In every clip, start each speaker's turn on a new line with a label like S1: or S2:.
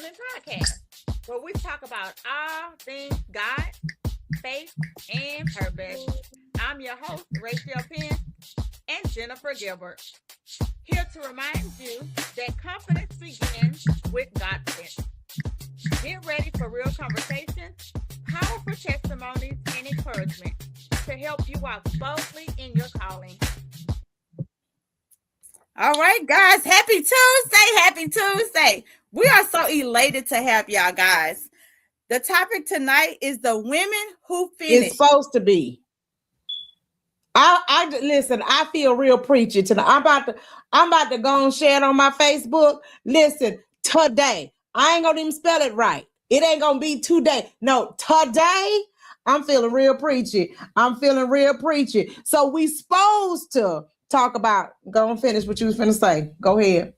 S1: Women podcast, where we talk about all things God, faith, and purpose. I'm your host, Rachel Penn and Jennifer Gilbert, here to remind you that confidence begins with Godfidence. Get ready for real conversations, powerful testimonies, and encouragement to help you walk boldly in your calling. All right, guys. Happy Tuesday. Happy Tuesday. We are so elated to have y'all, guys. The topic tonight is the women who finish.
S2: It's supposed to be. I listen, I feel real preachy tonight. I'm about to go and share it on my Facebook. Listen, today. I ain't gonna even spell it right. It ain't gonna be today. No, today. I'm feeling real preachy. So we supposed to talk about, go and finish what you was finna say. Go ahead.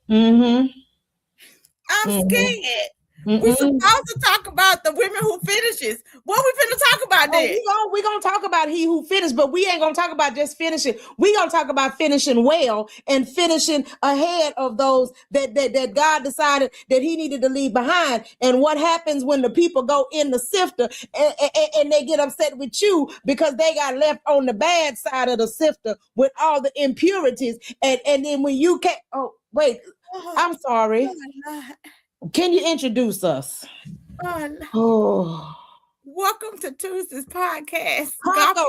S1: I'm scared. We're supposed to talk about the women who finishes. What we finna talk about then?
S2: We're gonna talk about he who finished, but we ain't gonna talk about just finishing. We're gonna talk about finishing well and finishing ahead of those that God decided that he needed to leave behind. And what happens when the people go in the sifter and they get upset with you because they got left on the bad side of the sifter with all the impurities. And then when you can't, I'm sorry. Can you introduce us?
S1: Welcome to Tuesday's podcast.
S2: Taco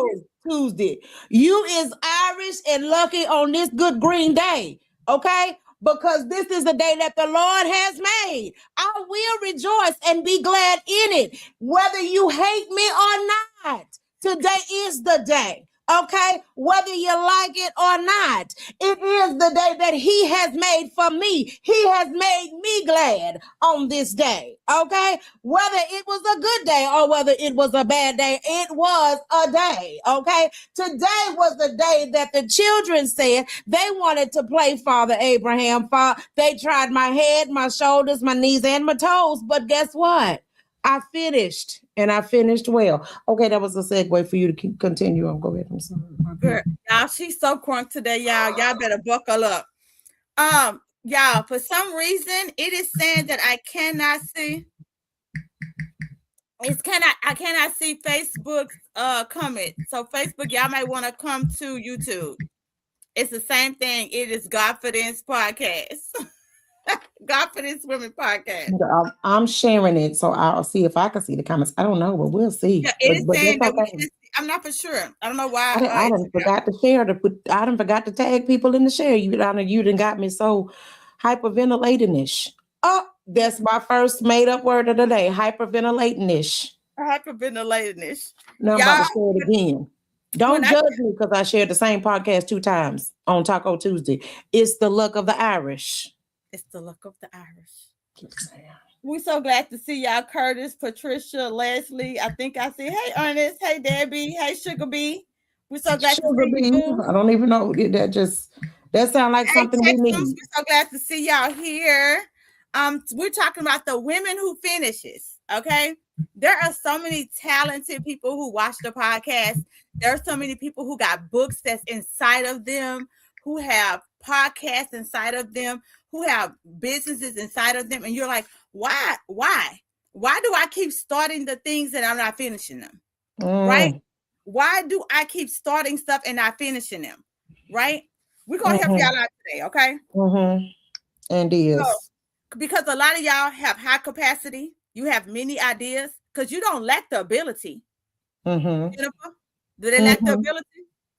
S2: Tuesday. You is Irish and lucky on this good green day, okay? Because this is the day that the Lord has made. I will rejoice and be glad in it, whether you hate me or not. Today is the day. Okay, whether you like it or not, it is the day that he has made for me. He has made me glad on this day. Okay, whether it was a good day or whether it was a bad day, it was a day. Okay, today was the day that the children said they wanted to play Father Abraham. They tried my head, my shoulders, my knees, and my toes. But guess what? I finished, and I finished well. Okay, that was a segue for you to continue on. Go ahead. I'm sorry.
S1: Girl, y'all, she's so crunk today, y'all. Y'all better buckle up. Y'all, for some reason, it is saying that I cannot see. I cannot see Facebook's comment. So Facebook, y'all might want to come to YouTube. It's the same thing. It is Godfidence podcast. Godfidence Women podcast.
S2: I'm sharing it, so I'll see if I can see the comments. I don't know, but we'll see.
S1: Yeah, it is saying that I'm not for sure. I don't know why.
S2: I forgot to share I forgot to tag people in the share. You done got me so hyperventilating-ish. Oh, that's my first made-up word of the day. Hyperventilating-ish.
S1: Hyperventilating-ish.
S2: Now I'm about to share it again. Don't judge me because I shared the same podcast 2 times on Taco Tuesday. It's the luck of the Irish.
S1: It's the luck of the Irish. We're so glad to see y'all, Curtis, Patricia, Leslie. I think I see. Hey, Ernest. Hey, Debbie. Hey, Sugar Bee. We're so glad to see you.
S2: I don't even know. That sounds like something we need.
S1: We're so glad to see y'all here. We're talking about the women who finishes. Okay. There are so many talented people who watch the podcast. There are so many people who got books that's inside of them, who have podcasts inside of them, who have businesses inside of them. And you're like, why do I keep starting the things and I'm not finishing them? Right? Why do I keep starting stuff and not finishing them? Right? We're going to help y'all out today. Okay.
S2: And is.
S1: So, because a lot of y'all have high capacity. You have many ideas because you don't lack the ability. Jennifer, do they lack the ability?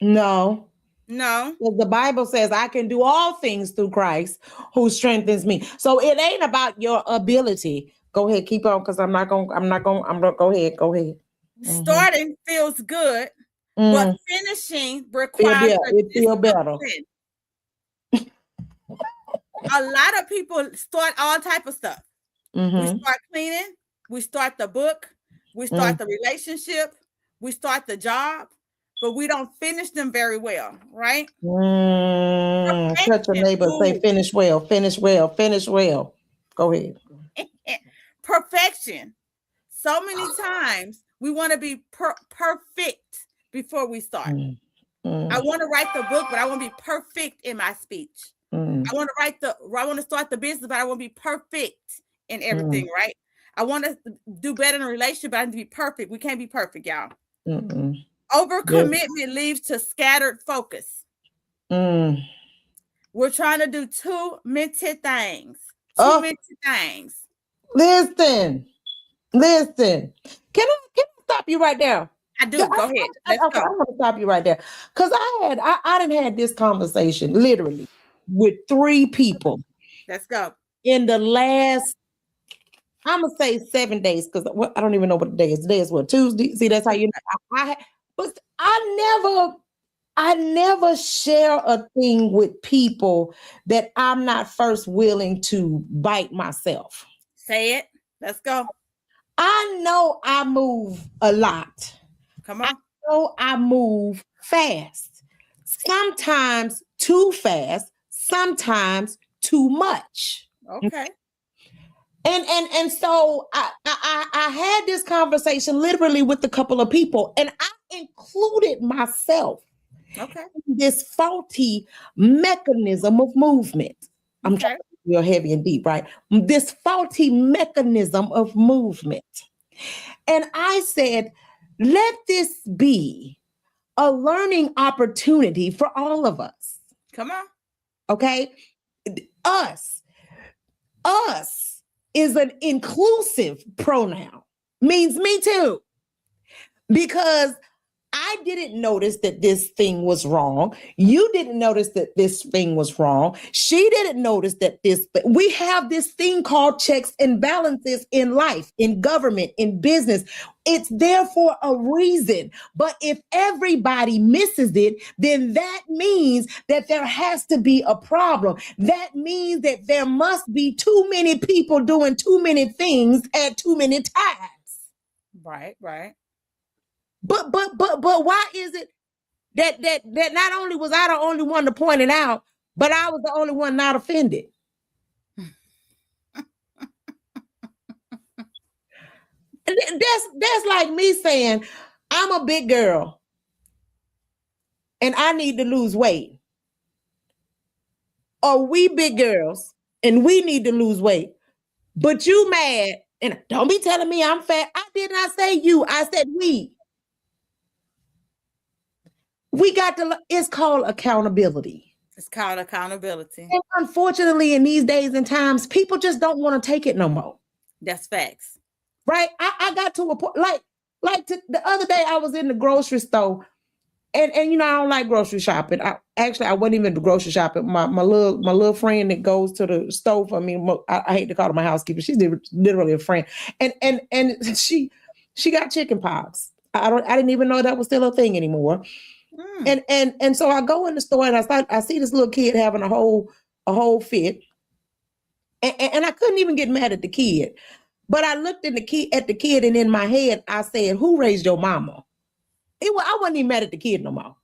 S2: No.
S1: No.
S2: The Bible says I can do all things through Christ who strengthens me. So it ain't about your ability. Go ahead, keep on, because I'm not going go ahead.
S1: Starting feels good, but finishing requires
S2: it feel better.
S1: A lot of people start all type of stuff. We start cleaning, we start the book, we start the relationship, we start the job, but we don't finish them very well, right?
S2: Touch your neighbor, say finish well, finish well, finish well. Go ahead.
S1: Perfection. So many times we want to be perfect before we start. I want to write the book, but I want to be perfect in my speech. I want to start the business, but I want to be perfect in everything, right? I want to do better in a relationship, but I need to be perfect. We can't be perfect, y'all. Overcommitment leads to scattered focus. We're trying to do too many things. Too many things.
S2: Listen. Can I stop you right there?
S1: I do. Go ahead. Let's go.
S2: I want to stop you right there. Because I didn't had this conversation literally with 3 people.
S1: Let's go.
S2: In the last, I'm gonna say 7 days, because I don't even know what the day is. Today is what, Tuesday? See, that's how you know. But I never share a thing with people that I'm not first willing to bite myself.
S1: Say it. Let's go.
S2: I know I move a lot.
S1: Come on.
S2: I know I move fast. Sometimes too fast, sometimes too much.
S1: Okay.
S2: And so I had this conversation literally with a couple of people, and I included myself in this faulty mechanism of movement. I'm trying to be real heavy and deep, right? This faulty mechanism of movement. And I said, let this be a learning opportunity for all of us.
S1: Come on.
S2: Okay? Us is an inclusive pronoun. Means me too. Because I didn't notice that this thing was wrong. You didn't notice that this thing was wrong. She didn't notice that we have this thing called checks and balances in life, in government, in business. It's there for a reason. But if everybody misses it, then that means that there has to be a problem. That means that there must be too many people doing too many things at too many times.
S1: Right.
S2: But why is it that not only was I the only one to point it out, but I was the only one not offended? That's like me saying, I'm a big girl and I need to lose weight. Or we big girls and we need to lose weight. But you mad, and don't be telling me I'm fat. I did not say you, I said we. We got to, it's called accountability.
S1: It's called accountability.
S2: And unfortunately, in these days and times, people just don't want to take it no more.
S1: That's facts.
S2: Right? I got to a point, the other day I was in the grocery store, and you know, I don't like grocery shopping. I wasn't even the grocery shopping. My little friend that goes to the store for me, I hate to call her my housekeeper. She's literally a friend. And she got chicken pox. I didn't even know that was still a thing anymore. And so I go in the store and I see this little kid having a whole fit, and I couldn't even get mad at the kid, but I looked at the kid, and in my head I said, "Who raised your mama?" I wasn't even mad at the kid no more,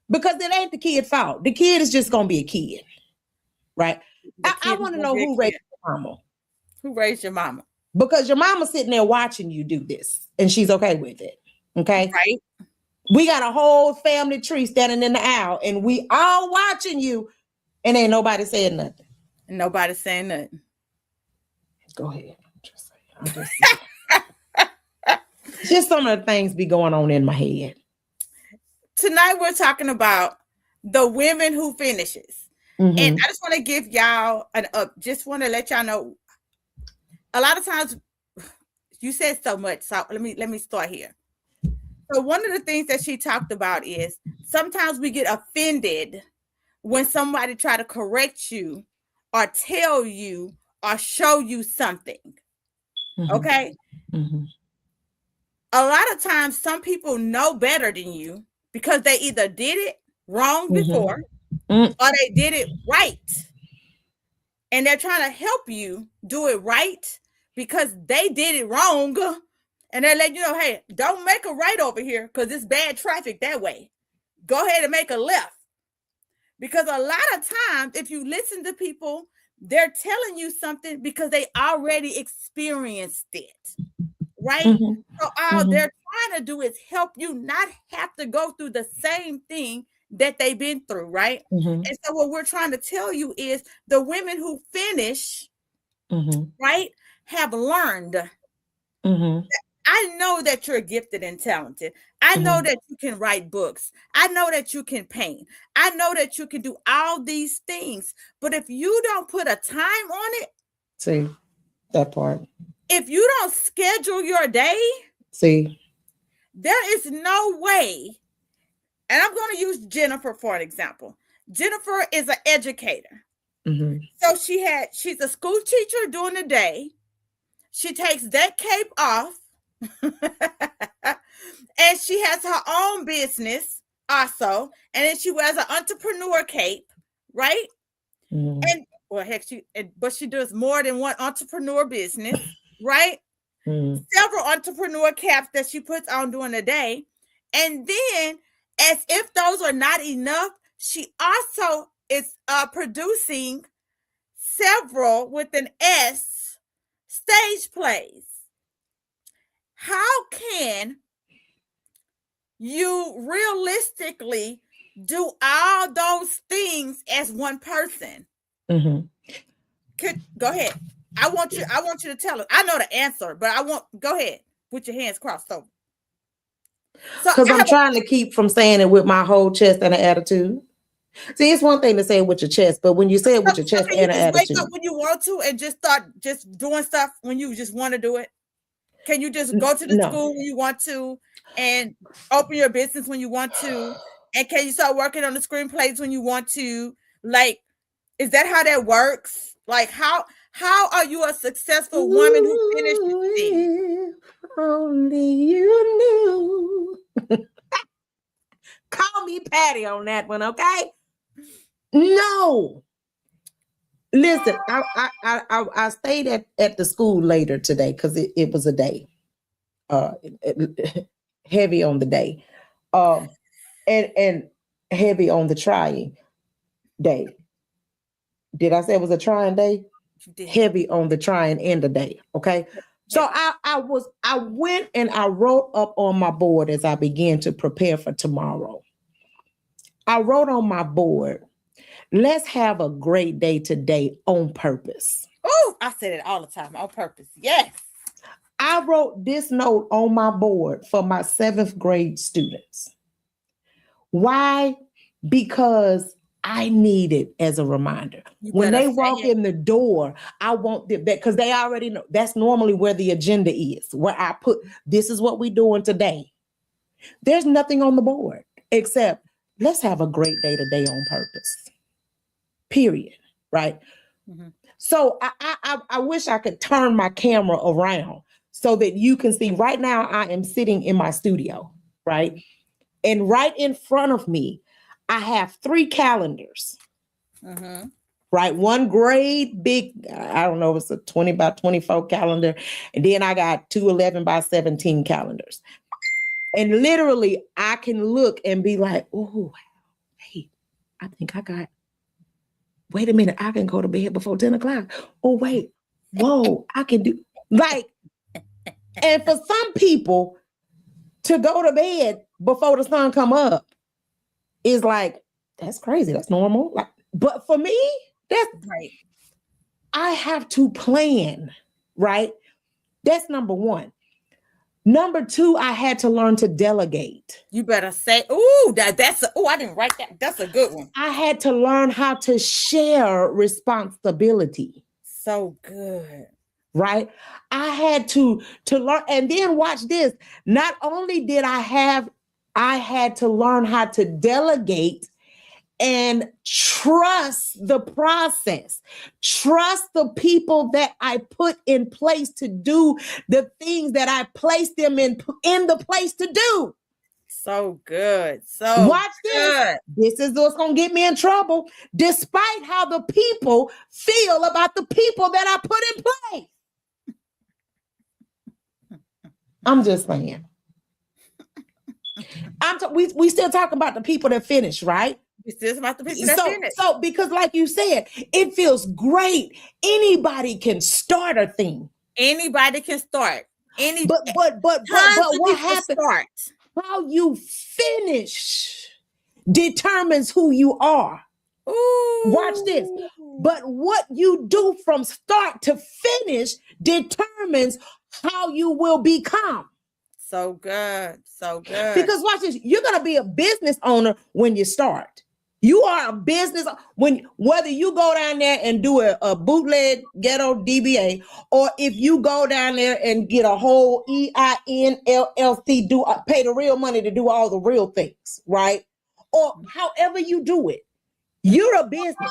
S2: because it ain't the kid's fault. The kid is just gonna be a kid, right? I want to know who raised your mama.
S1: Who raised your mama?
S2: Because your mama's sitting there watching you do this, and she's okay with it. Okay,
S1: right?
S2: We got a whole family tree standing in the aisle, and we all watching you, and ain't nobody saying nothing.
S1: Nobody saying nothing.
S2: Go ahead. I'm just saying. Just some of the things be going on in my head.
S1: Tonight we're talking about the women who finishes. And I just want to give y'all just want to let y'all know, a lot of times you said so much. So let me start here. So one of the things that she talked about is sometimes we get offended when somebody try to correct you or tell you or show you something. Okay? A lot of times some people know better than you because they either did it wrong before or they did it right. And they're trying to help you do it right because they did it wrong. And they're letting you know, hey, don't make a right over here because it's bad traffic that way. Go ahead and make a left. Because a lot of times, if you listen to people, they're telling you something because they already experienced it. Right? So all they're trying to do is help you not have to go through the same thing that they've been through. Right? And so what we're trying to tell you is the women who finish right, have learned. I know that you're gifted and talented. I know that you can write books. I know that you can paint. I know that you can do all these things. But if you don't put a time on it,
S2: see that part.
S1: if you don't schedule your day,
S2: See,
S1: there is no way. And I'm going to use Jennifer for an example. Jennifer is an educator. So she's a school teacher during the day. She takes that cape off. And she has her own business also. And then she wears an entrepreneur cape, right? And well, heck, but she does more than one entrepreneur business, right? Several entrepreneur caps that she puts on during the day. And then, as if those are not enough, she also is producing several with an S stage plays. How can you realistically do all those things as one person? Go ahead. I want you to tell us. I know the answer, but go ahead. Put your hands crossed over.
S2: Because I'm trying to keep from saying it with my whole chest and an attitude. See, it's one thing to say it with your chest, but when you say it with your chest and an attitude.
S1: Wake up when you want to and just start just doing stuff when you just want to do it? Can you just go to the school when you want to and open your business when you want to? And can you start working on the screenplays when you want to? Like, is that how that works? Like, how are you a successful woman who finishes things?
S2: Only you knew. Call me Patty on that one, okay? No. Listen, I stayed at the school later today because it was a day. Heavy on the day. And heavy on the trying day. Did I say it was a trying day? Heavy on the trying end of day. Okay. So I went and I wrote up on my board as I began to prepare for tomorrow. I wrote on my board, let's have a great day today on purpose.
S1: Oh, I said it all the time, on purpose. Yes.
S2: I wrote this note on my board for my 7th grade students. Why? Because I need it as a reminder. When they walk in the door, I want them that because they already know that's normally where the agenda is, where I put this is what we're doing today. There's nothing on the board except let's have a great day today on purpose. Period. Right. So I wish I could turn my camera around so that you can see right now I am sitting in my studio. Right. And right in front of me, I have 3 calendars, right? One great big, I don't know, it's a 20 by 24 calendar. And then I got 2 11 by 17 calendars. And literally I can look and be like, oh, hey, I think wait a minute, I can go to bed before 10 o'clock. Oh, wait, whoa, I can do, like, and for some people to go to bed before the sun come up, is like, that's crazy. That's normal. Like, but for me, that's
S1: right.
S2: I have to plan, right? That's number 1. Number 2, I had to learn to delegate.
S1: You better say, I didn't write that. That's a good one.
S2: I had to learn how to share responsibility.
S1: So good.
S2: Right? I had to learn, and then watch this. Not only did I had to learn how to delegate and trust the process, trust the people that I put in place to do the things that I placed them in the place to do.
S1: So good. So
S2: watch this. This is what's going to get me in trouble, despite how the people feel about the people that I put in place. I'm just saying. We still talking about the people that finish, right?
S1: We still about the people that finish.
S2: So because like you said, it feels great. Anybody can start a thing.
S1: Anybody can start.
S2: But what happens? How you finish determines who you are. Watch this.
S1: Ooh.
S2: But what you do from start to finish determines how you will become.
S1: So good. So good.
S2: Because watch this, you're going to be a business owner when you start. You are a business whether you go down there and do a bootleg ghetto DBA, or if you go down there and get a whole EIN LLC, pay the real money to do all the real things, right? Or however you do it, you're a business.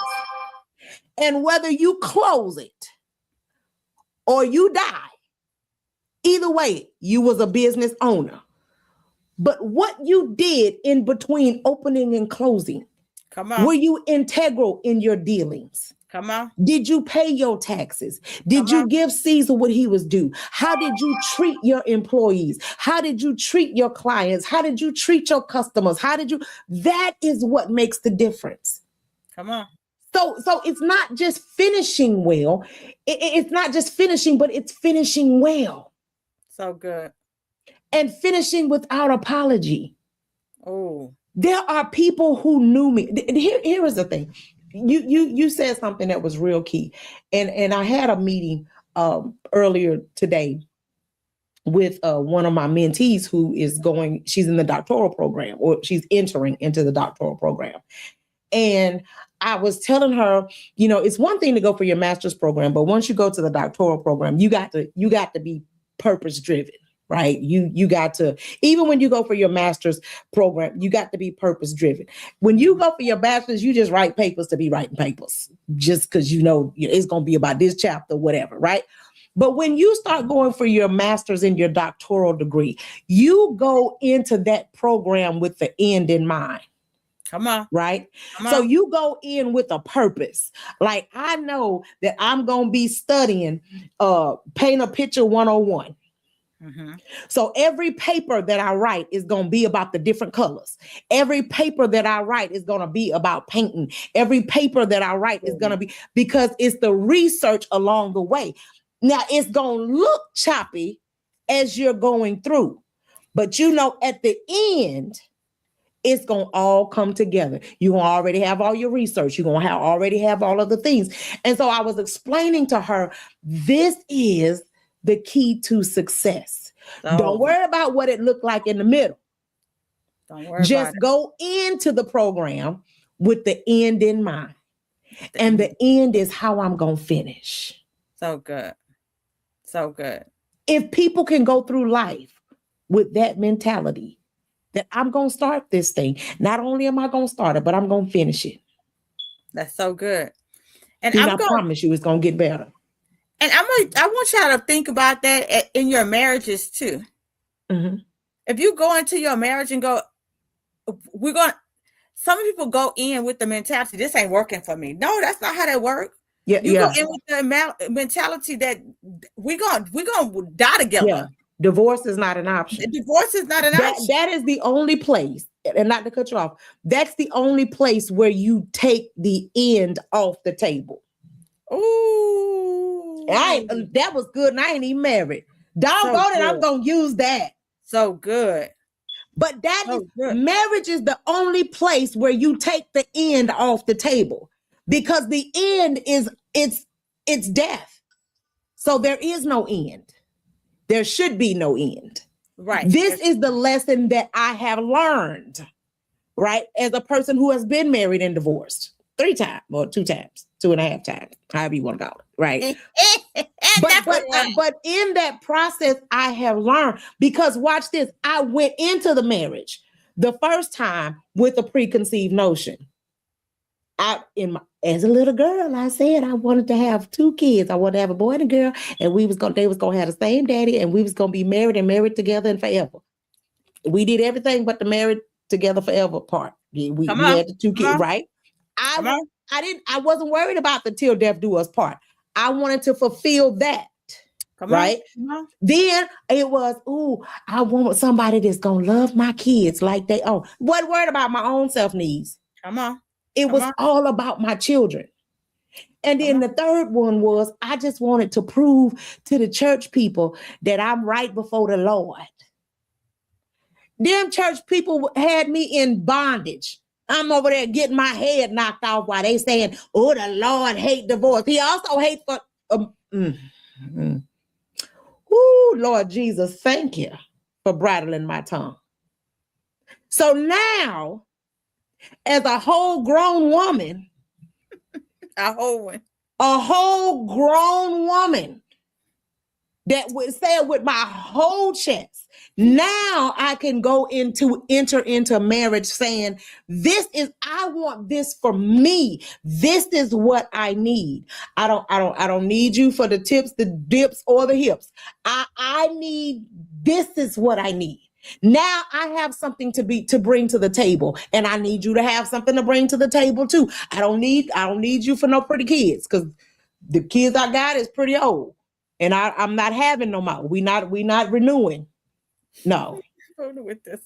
S2: And whether you close it or you die, either way, you was a business owner. But what you did in between opening and closing,
S1: come on.
S2: Were you integral in your dealings?
S1: Come on.
S2: Did you pay your taxes? Did you give Caesar what he was due? How did you treat your employees? How did you treat your clients? How did you treat your customers? That is what makes the difference.
S1: Come on.
S2: So it's not just finishing well. It's not just finishing, but it's finishing well.
S1: So good.
S2: And finishing without apology.
S1: Oh.
S2: There are people who knew me. Here is the thing. You said something that was real key. And I had a meeting earlier today with one of my mentees who is she's in the doctoral program, or she's entering into the doctoral program. And I was telling her, it's one thing to go for your master's program, but once you go to the doctoral program, you got to be purpose driven. Right. You got to, even when you go for your master's program, you got to be purpose driven. When you go for your bachelor's, you just write papers to be writing papers just because it's going to be about this chapter, whatever. Right. But when you start going for your master's and your doctoral degree, you go into that program with the end in mind.
S1: Come on.
S2: Right.
S1: Come on.
S2: So you go in with a purpose. Like, I know that I'm going to be studying Paint a Picture 101.
S1: Mm-hmm.
S2: So every paper that I write is going to be about the different colors. Every paper that I write is going to be about painting. Every paper that I write is going to be, because it's the research along the way. Now, it's going to look choppy as you're going through, but at the end, it's going to all come together. You're going to already have all your research. You're going to already have all of the things. And so I was explaining to her, this is the key to success. Don't worry about what it looked like in the middle.
S1: Don't worry
S2: Just
S1: about it.
S2: go into the program with the end in mind. And the end is how I'm going to finish.
S1: So good. So good.
S2: If people can go through life with that mentality, that I'm going to start this thing. Not only am I going to start it, but I'm going to finish it.
S1: That's so good. And
S2: I promise you it's going to get better.
S1: And I want y'all to think about that in your marriages too.
S2: Mm-hmm.
S1: If you go into your marriage and go, some people go in with the mentality, this ain't working for me. No, that's not how that works.
S2: Yeah,
S1: you go in with the mentality that we're gonna die together.
S2: Yeah. Divorce is not an option.
S1: Divorce is not an option.
S2: That is the only place, and not to cut you off, that's the only place where you take the end off the table.
S1: Ooh.
S2: That was good, and I ain't even married. Doggone it, I'm gonna use that.
S1: So good.
S2: But marriage is the only place where you take the end off the table, because the end is it's death. So there is no end. There should be no end.
S1: Right.
S2: This is the lesson that I have learned, right? As a person who has been married and divorced 3 times or 2 times, 2.5 times, however you want to call it, right? but in that process, I have learned, because watch this, I went into the marriage the first time with a preconceived notion. As a little girl, I said I wanted to have 2 kids. I wanted to have a boy and a girl, and they was gonna have the same daddy, and we was gonna be married together and forever. We did everything but the married together forever part. We had the 2 kids, right? I wasn't worried about the till death do us part. I wanted to fulfill that. Right? Then it was, I want somebody that's gonna love my kids like they own. Wasn't worried about my own self needs. It was all about my children. And then the third one was, I just wanted to prove to the church people that I'm right before the Lord. Them church people had me in bondage. I'm over there getting my head knocked off while they saying, oh, the Lord hate divorce. He also hates for, Ooh, Lord Jesus, thank you for bridling my tongue. So now, as a whole grown woman,
S1: A whole one.
S2: a whole grown woman that would say it with my whole chest. Now I can enter into marriage saying, I want this for me. This is what I need. I don't need you for the tips, the dips, or the hips. This is what I need. Now I have something to bring to the table, and I need you to have something to bring to the table too. I don't need you for no pretty kids, because the kids I got is pretty old. And I'm not having no more. We not renewing. No.
S1: With this.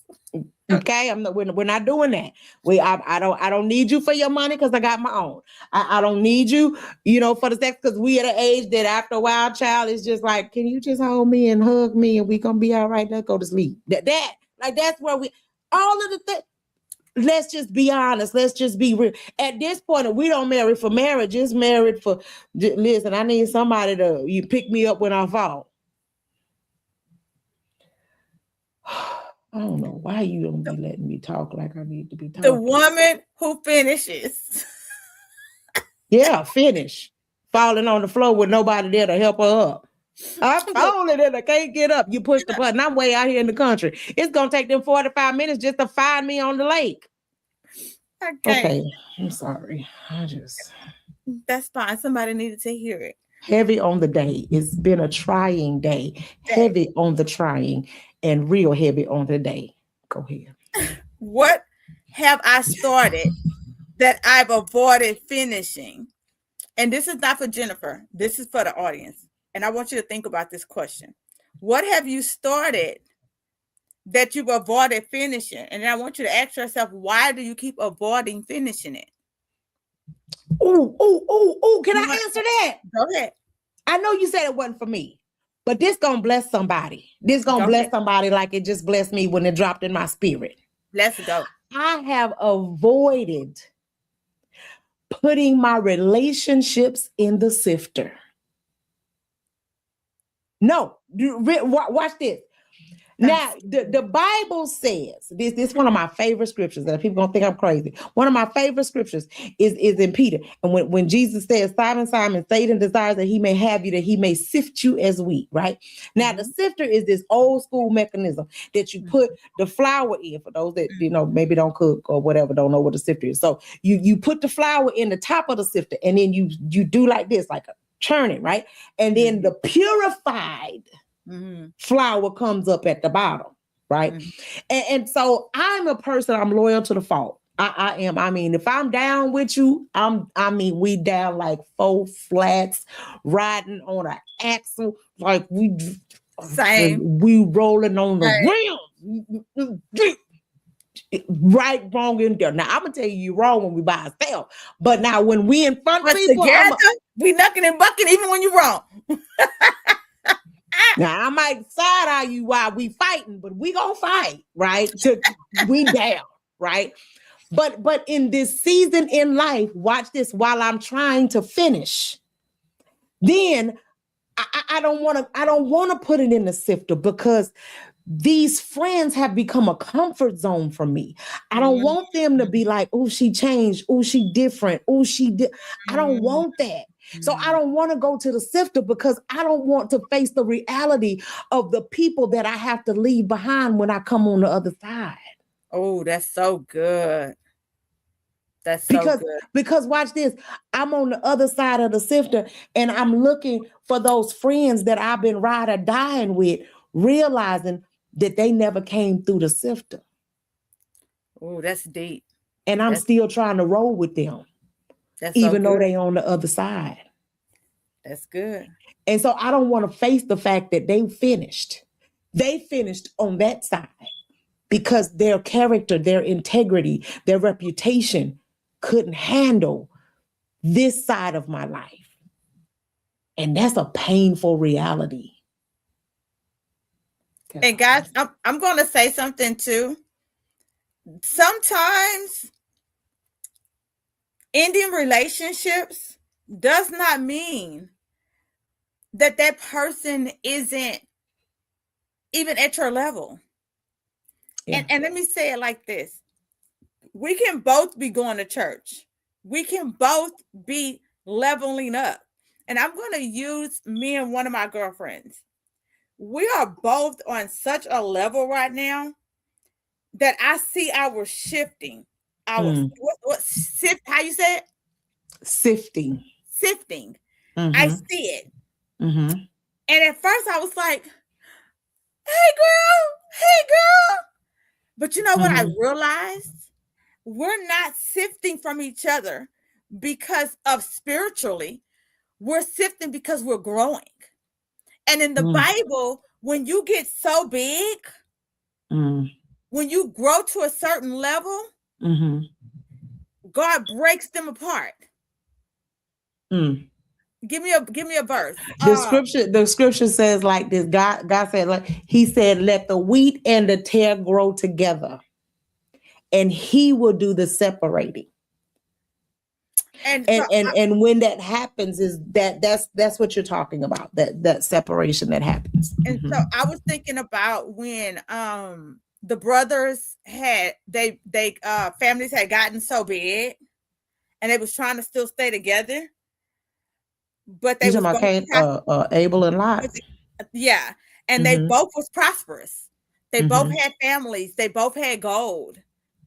S2: Okay, we're not doing that. I don't need you for your money, because I got my own. I don't need you, for the sex, because we at an age that after a while, child, is just like, can you just hold me and hug me and we gonna be all right? Let's go to sleep. That's where all of the things. Let's just be honest. Let's just be real. At this point, we don't marry for marriage. It's married for, listen, I need somebody you pick me up when I fall. I don't know why you don't be letting me talk like I need to be talking.
S1: The woman who finishes.
S2: Yeah, finish. Falling on the floor with nobody there to help her up. I'm falling and I can't get up. You push the button. I'm way out here in the country. It's going to take them 45 minutes just to find me on the lake. Okay. I'm sorry.
S1: That's fine. Somebody needed to hear it.
S2: Heavy on the day. It's been a trying day. Heavy on the trying and real heavy on the day. Go ahead.
S1: What have I started that I've avoided finishing? And this is not for Jennifer. This is for the audience. And I want you to think about this question. What have you started that you've avoided finishing? And then I want you to ask yourself, why do you keep avoiding finishing it?
S2: Oh, can I answer that?
S1: Go ahead.
S2: I know you said it wasn't for me, but this gonna bless somebody. This gonna bless somebody like it just blessed me when it dropped in my spirit.
S1: Let's go.
S2: I have avoided putting my relationships in the sifter. No, watch this. Now, the Bible says, this is one of my favorite scriptures, and people gonna think I'm crazy. One of my favorite scriptures is in Peter. And when Jesus says, Simon, Simon, Satan desires that he may have you, that he may sift you as wheat, right? Now, the sifter is this old school mechanism that you put the flour in, for those that, maybe don't cook or whatever, don't know what a sifter is. So you put the flour in the top of the sifter, and then you do like this, like a churn it, right? And then the purified flour comes up at the bottom, right? And so I'm a person, I'm loyal to the fault. I am. I mean, if I'm down with you, we down like 4 flats riding on an axle, like we rolling on the rim. Right, wrong, in there. Now I'm gonna tell you wrong when we by ourselves, but now when we in front of people,
S1: together, we knucking and bucking even when you're wrong.
S2: Now I might side eye you while we fighting, but we gonna fight, right? We down, right? But in this season in life, watch this. While I'm trying to finish, then I don't want to put it in the sifter, because these friends have become a comfort zone for me. I don't want them to be like, oh, she changed. Oh, she different. Oh, she did. I don't want that. So I don't want to go to the sifter, because I don't want to face the reality of the people that I have to leave behind when I come on the other side.
S1: Oh, that's so good. That's so good.
S2: Because watch this. I'm on the other side of the sifter, and I'm looking for those friends that I've been ride or dying with, realizing that they never came through the sifter.
S1: Oh, that's deep.
S2: And I'm still trying to roll with them. Even though they on the other side.
S1: That's good.
S2: And so I don't want to face the fact that they finished. They finished on that side because their character, their integrity, their reputation couldn't handle this side of my life. And that's a painful reality.
S1: And guys, I'm going to say something too. Sometimes Ending relationships does not mean that that person isn't even at your level.
S2: Yeah.
S1: And let me say it like this. We can both be going to church. We can both be leveling up. And I'm going to use me and one of my girlfriends. We are both on such a level right now that I see our shifting. Our what sift, how you say it?
S2: Sifting.
S1: Sifting. I
S2: Mm-hmm.
S1: see it.
S2: Mm-hmm.
S1: And at first I was like, hey girl, hey girl. But you know what I
S2: Mm-hmm.
S1: realized? We're not sifting from each other because of spiritually. We're sifting because we're growing. And in the Bible, when you get so big, when you grow to a certain level,
S2: Mm-hmm.
S1: God breaks them apart.
S2: Mm.
S1: Give me a verse.
S2: The scripture says like this. God said, like he said, let the wheat and the tare grow together, and he will do the separating.
S1: And so
S2: And when that happens, is that's what you're talking about, that separation that happens.
S1: I was thinking about when the brothers had they families had gotten so big and they was trying to still stay together, but
S2: You
S1: they
S2: talking
S1: was
S2: about
S1: both
S2: Cain, Abel and Lot?
S1: yeah, and they
S2: Mm-hmm.
S1: both was prosperous. They both
S2: Mm-hmm.
S1: had families. They both had gold.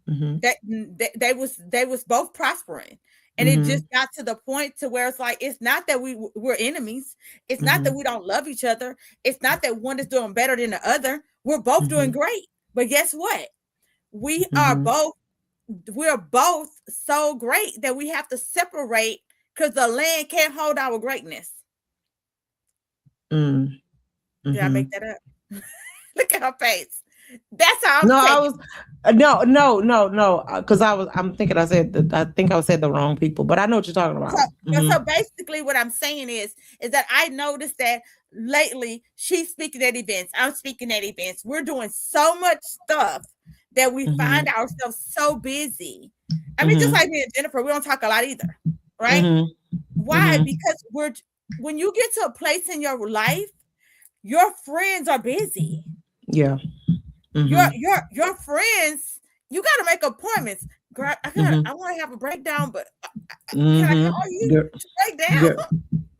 S2: Mm-hmm.
S1: That they was both prospering, and it
S2: Mm-hmm.
S1: just got to the point to where it's like it's not that we're enemies. It's not
S2: Mm-hmm.
S1: that we don't love each other. It's not that one is doing better than the other. We're both doing
S2: Mm-hmm.
S1: great. But guess what? We are
S2: Mm-hmm.
S1: both we're both so great that we have to separate because the land can't hold our greatness. Did I make
S2: Mm-hmm.
S1: that up? Look at her face. That's how I'm
S2: No, I
S1: taking.
S2: was no, because I'm thinking I think I said the wrong people, but I know what you're talking
S1: So,
S2: about.
S1: so
S2: Mm-hmm.
S1: basically, what I'm saying is that I noticed that lately she's speaking at events. I'm speaking at events. We're doing so much stuff that we find
S2: Mm-hmm.
S1: ourselves so busy. I mean, just
S2: Mm-hmm.
S1: like me and Jennifer, we don't talk a lot either, right?
S2: Mm-hmm.
S1: Why?
S2: Mm-hmm.
S1: Because when you get to a place in your life, your friends are busy.
S2: Yeah.
S1: Your
S2: Mm-hmm.
S1: your your friends, you got to make appointments. Girl,
S2: Mm-hmm.
S1: I want to have a breakdown, but can I
S2: Mm-hmm.
S1: call you
S2: Girl,
S1: to break down?
S2: girl.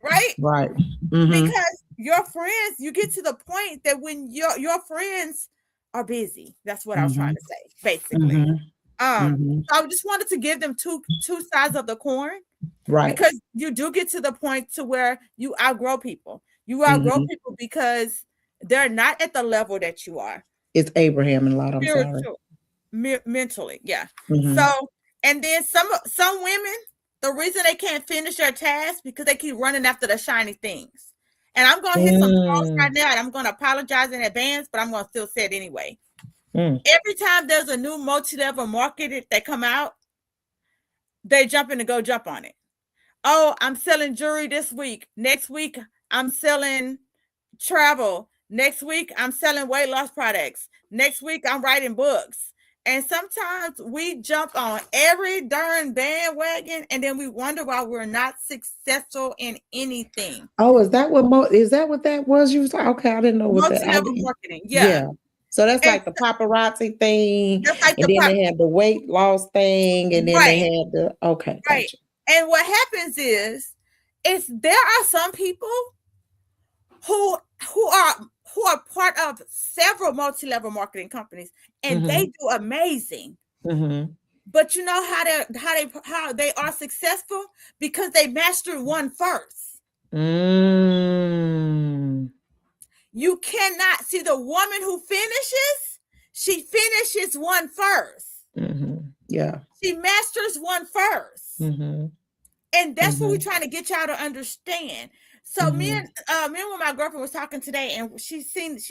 S1: Right?
S2: Right. Mm-hmm.
S1: Because your friends, you get to the point that when your friends are busy. That's what I was
S2: Mm-hmm.
S1: trying to say, basically.
S2: Mm-hmm. Mm-hmm.
S1: So I just wanted to give them two sides of the coin
S2: Right.
S1: because you do get to the point to where you outgrow people. You outgrow
S2: Mm-hmm.
S1: people because they're not at the level that you are
S2: It's Abraham and Lot. I'm sorry.
S1: spiritual, mentally, yeah.
S2: Mm-hmm.
S1: So, and then some women, the reason they can't finish their task because they keep running after the shiny things. And I'm gonna hit some pros right
S2: Mm.
S1: now, and I'm gonna apologize in advance, but I'm gonna still say it anyway.
S2: Mm.
S1: Every time there's a new multi-level market that come out, they jump on it. Oh, I'm selling jewelry this week. Next week, I'm selling travel. Next week, I'm selling weight loss products. Next week, I'm writing books. And sometimes we jump on every darn bandwagon and then we wonder why we're not successful in anything.
S2: Oh, is that what that was? You was like, okay, I didn't know what that.
S1: Multi-level marketing, yeah.
S2: Yeah. So that's
S1: And
S2: like the paparazzi thing,
S1: just like
S2: and
S1: the
S2: then
S1: pop,
S2: they had the weight loss thing, and then they
S1: right,
S2: had the okay,
S1: right.
S2: gotcha.
S1: And what happens is there are some people who who are who are part of several multi-level marketing companies and they
S2: Mm-hmm.
S1: do amazing.
S2: Mm-hmm.
S1: But you know how they are successful because they mastered one first.
S2: Mm.
S1: You cannot see the woman who finishes, she finishes one first.
S2: Mm-hmm. Yeah.
S1: She masters one first.
S2: Mm-hmm.
S1: And that's what we're
S2: Mm-hmm.
S1: trying to get y'all to understand. So
S2: Mm-hmm.
S1: me and my girlfriend was talking today, and she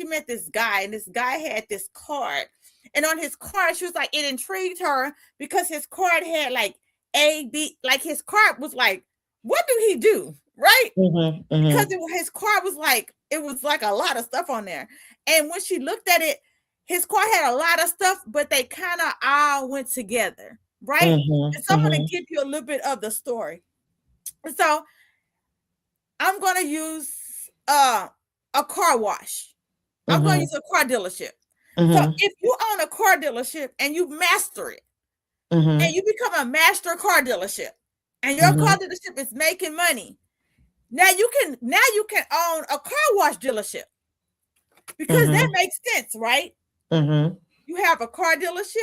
S1: met this guy, and this guy had this card, and on his card she was like it intrigued her because his card had like A B, like his card was like what do he do, right?
S2: Mm-hmm.
S1: Because
S2: Mm-hmm.
S1: his card was like it was like a lot of stuff on there, and when she looked at it, his card had a lot of stuff, but they kind of all went together, right?
S2: Mm-hmm.
S1: And so I'm going to give you a little bit of the story. And so I'm going to use a car wash. I'm going to use a car dealership. So
S2: Mm-hmm.
S1: if you own a car dealership and you master it,
S2: Mm-hmm.
S1: and you become a master car dealership, and your
S2: Mm-hmm.
S1: car dealership is making money, now you can own a car wash dealership, because that
S2: Mm-hmm.
S1: makes sense, right?
S2: Mm-hmm.
S1: You have a car dealership.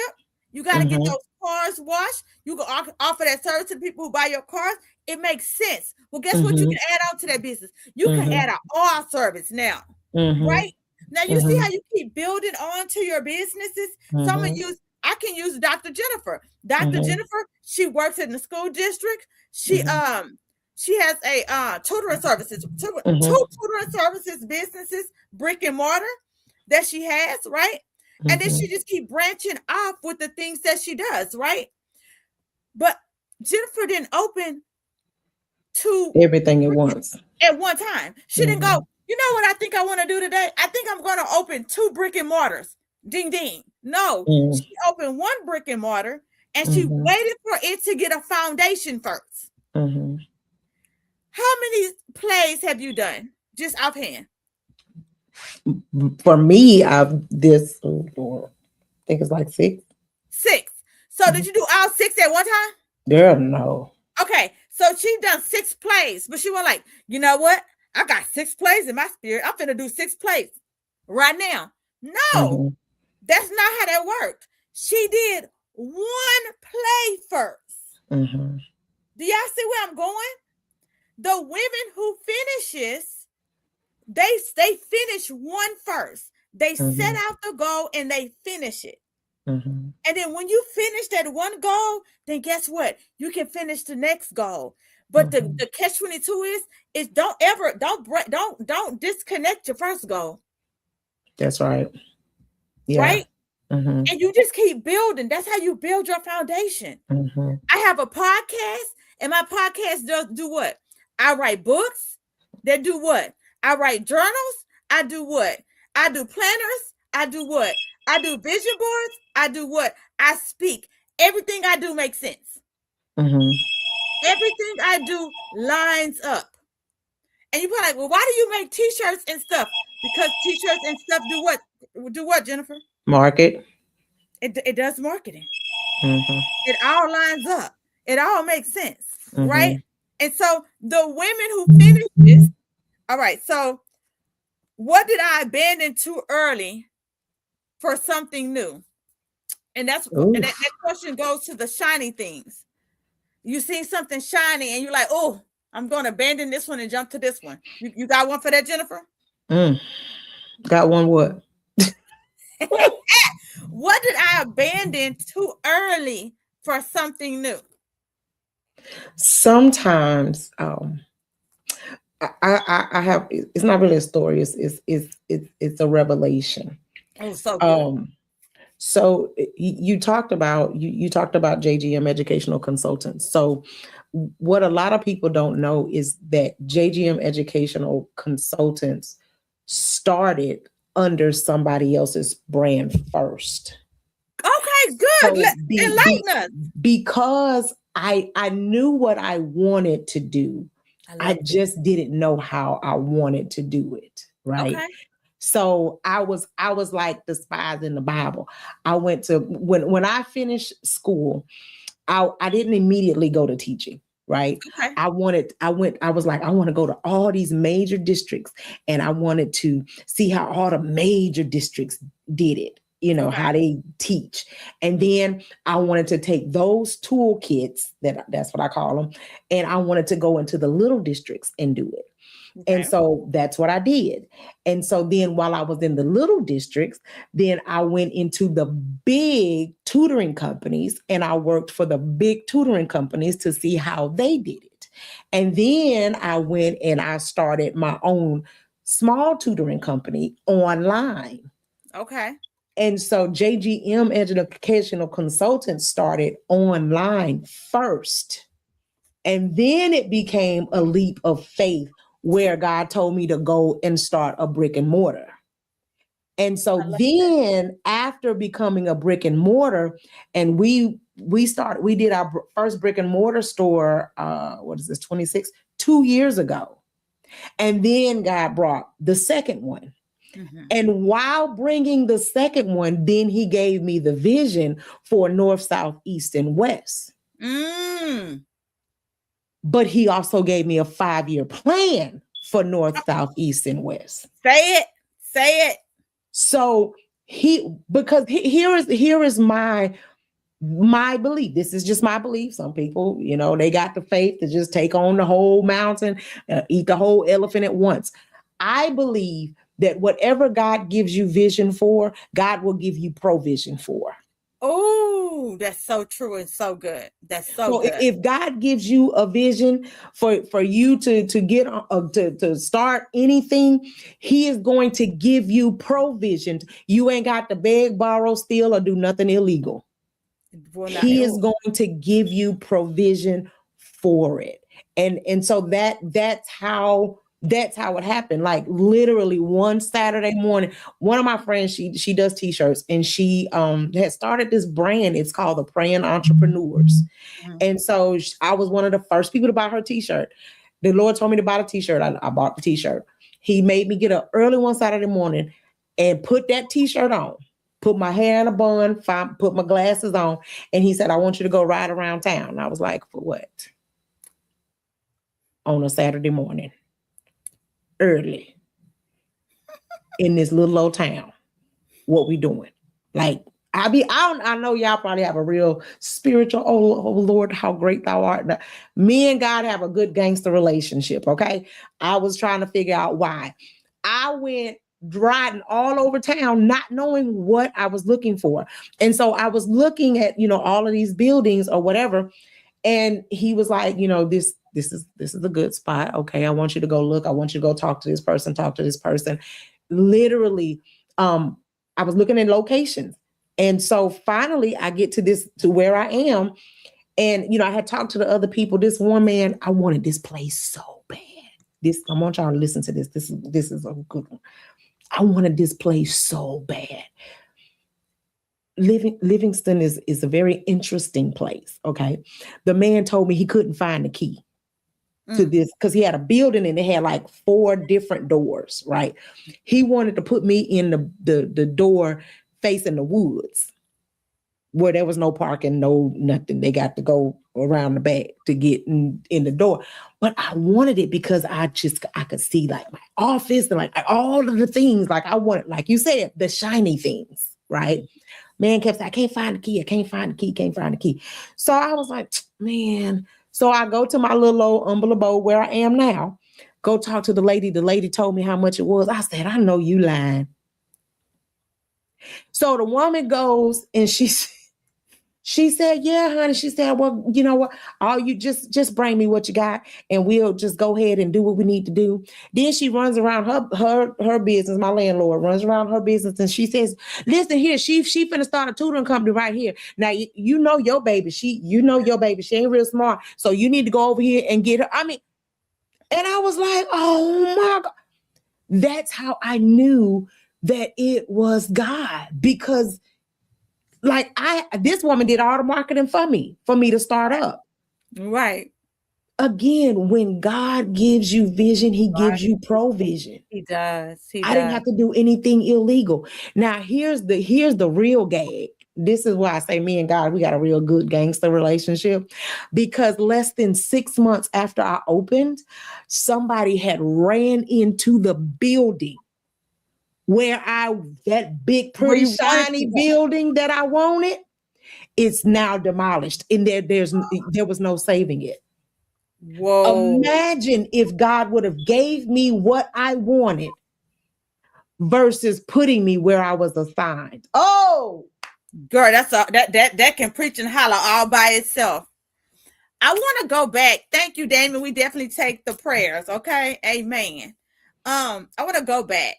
S1: You got to get
S2: Mm-hmm.
S1: those cars washed. You can offer that service to the people who buy your cars. It makes sense. Well, guess what? You
S2: Mm-hmm.
S1: can add on to that business. You can
S2: Mm-hmm.
S1: add an oil service now,
S2: Mm-hmm.
S1: right? Now you see
S2: Mm-hmm.
S1: how you keep building on to your businesses. Some of
S2: Mm-hmm.
S1: you, I can use Dr. Jennifer. Dr.
S2: Mm-hmm.
S1: Jennifer, she works in the school district. She
S2: Mm-hmm.
S1: she has a tutoring services, two
S2: Mm-hmm.
S1: tutoring services businesses, brick and mortar that she has, right? And then
S2: Mm-hmm.
S1: she just keep branching off with the things that she does, right? But Jennifer didn't open two
S2: Everything at once.
S1: at one time. She didn't
S2: Mm-hmm.
S1: go, you know what I think I want to do today? I think I'm going to open 2 brick and mortars. Ding ding. No, she opened 1 brick and mortar, and she
S2: Mm-hmm.
S1: waited for it to get a foundation first.
S2: Mm-hmm.
S1: How many plays have you done? Just offhand.
S2: For me, I've this. Oh, Lord, I think it's like 6.
S1: 6. So did you do all 6 at one time?
S2: Girl, no.
S1: Okay, so she done 6 plays, but she was like, you know what? I got 6 plays in my spirit. I'm finna do 6 plays right now. No,
S2: Mm-hmm.
S1: that's not how that worked. She did 1 play first.
S2: Mm-hmm.
S1: Do y'all see where I'm going? The women who finishes, they finish 1 first. They set out the goal and they finish it.
S2: Mm-hmm.
S1: And then when you finish that 1 goal, then guess what? You can finish the next goal. But the catch-22 is don't disconnect your first goal.
S2: That's right. Yeah.
S1: Right?
S2: Mm-hmm.
S1: And you just keep building. That's how you build your foundation.
S2: Mm-hmm.
S1: I have a podcast, and my podcast does do what? I write books. They do what? I write journals. I do what? I do planners. I do what? I do vision boards. I do what? I speak. Everything I do makes sense.
S2: Mm-hmm.
S1: Everything I do lines up. And you're like, well, why do you make t-shirts and stuff? Because t-shirts and stuff do what? Do what, Jennifer?
S2: Market.
S1: It does marketing.
S2: Mm-hmm.
S1: It all lines up. It all makes sense, right? And so the women who finish this, all right, so what did I abandon too early for something new? And that question goes to the shiny things. You see something shiny and you're like, oh, I'm going to abandon this one and jump to this one. You got one for that, Jennifer?
S2: Got one what?
S1: What did I abandon too early for something new?
S2: Sometimes I have, it's not really a story, it's a revelation.
S1: Oh, so good.
S2: So you talked about JGM Educational Consultants. So what a lot of people don't know is that JGM Educational Consultants started under somebody else's brand first.
S1: Okay, good.
S2: So
S1: enlighten us.
S2: Because I knew what I wanted to do. I just didn't know how I wanted to do it. Right.
S1: Okay.
S2: So I was like the spies in the Bible. I went to when I finished school, I didn't immediately go to teaching. Right.
S1: Okay.
S2: I was like, I want to go to all these major districts and I wanted to see how all the major districts did it, how they teach. And then I wanted to take those toolkits, that's what I call them, and I wanted to go into the little districts and do it. Okay. And so that's what I did. And so then while I was in the little districts, then I went into the big tutoring companies and I worked for the big tutoring companies to see how they did it. And then I went and I started my own small tutoring company online.
S1: Okay.
S2: And so JGM Educational Consultants started online first. And then it became a leap of faith where God told me to go and start a brick and mortar. And so then after becoming a brick and mortar, and we we did our first brick and mortar store, what is this, 26, 2 years ago. And then God brought the second one.
S1: Mm-hmm.
S2: And while bringing the second one, then he gave me the vision for north, south, east, and west.
S1: Mm.
S2: But he also gave me a 5-year plan for north, south, east, and west.
S1: Say it. Say it.
S2: So here is my belief. This is just my belief. Some people, they got the faith to just take on the whole mountain, eat the whole elephant at once. I believe that whatever God gives you vision for, God will give you provision for.
S1: Oh, that's so true and so good. That's so good.
S2: If God gives you a vision for you to get to start anything, he is going to give you provision. You ain't got to beg, borrow, steal, or do nothing illegal. He is going to give you provision for it. And so that's how it happened. Like literally one Saturday morning, one of my friends, she does t-shirts, and she had started this brand. It's called the Praying Entrepreneurs. Mm-hmm. And so I was one of the first people to buy her t-shirt. The Lord told me to buy a t-shirt. I bought the t-shirt. He made me get up early one Saturday morning and put that t-shirt on, put my hair in a bun, put my glasses on. And he said, I want you to go ride around town. And I was like, for what? On a Saturday morning. Early in this little old town, what we doing? Like I know y'all probably have a real spiritual, oh Lord, how great thou art. Me and God have a good gangster relationship. Okay, I was trying to figure out why. I went riding all over town, not knowing what I was looking for, and so I was looking at all of these buildings or whatever, and he was like, this is a good spot. Okay, I want you to go look. I want you to go talk to this person. Literally, I was looking at locations. And so finally I get to where I am. And, I had talked to the other people. This one man, I wanted this place so bad. I want y'all to listen to this. This is a good one. I wanted this place so bad. Livingston is a very interesting place. Okay. The man told me he couldn't find the key to this because he had a building and it had like 4 different doors, right? He wanted to put me in the door facing the woods where there was no parking, no nothing. They got to go around the back to get in the door. But I wanted it because I could see like my office and like all of the things. Like I wanted, like you said, the shiny things, right? Man kept saying, I can't find the key. I can't find the key. So I was like, man. So I go to my little old humble abode where I am now, go talk to the lady. The lady told me how much it was. I said, I know you lying. So the woman goes and she said, yeah, honey. She said, well, you know what? All you just bring me what you got and we'll just go ahead and do what we need to do. Then she runs around her business. My landlord runs around her business and she says, listen here, she finna start a tutoring company right here. Now, you know your baby. She ain't real smart. So you need to go over here and get her. I mean, and I was like, oh my God. That's how I knew that it was God, because like this woman did all the marketing for me to start up.
S1: Right.
S2: Again, when God gives you vision, he gives you provision.
S1: He does.
S2: I didn't have to do anything illegal. Now, here's the real gag. This is why I say me and God, we got a real good gangster relationship, because less than 6 months after I opened, somebody had ran into the building where that big, pretty, shiny building that I wanted. It's now demolished, and there was no saving it.
S1: Whoa.
S2: Imagine if God would have gave me what I wanted versus putting me where I was assigned. Oh,
S1: girl, that can preach and holler all by itself. I want to go back. Thank you, Damon. We definitely take the prayers. Okay. Amen. I want to go back.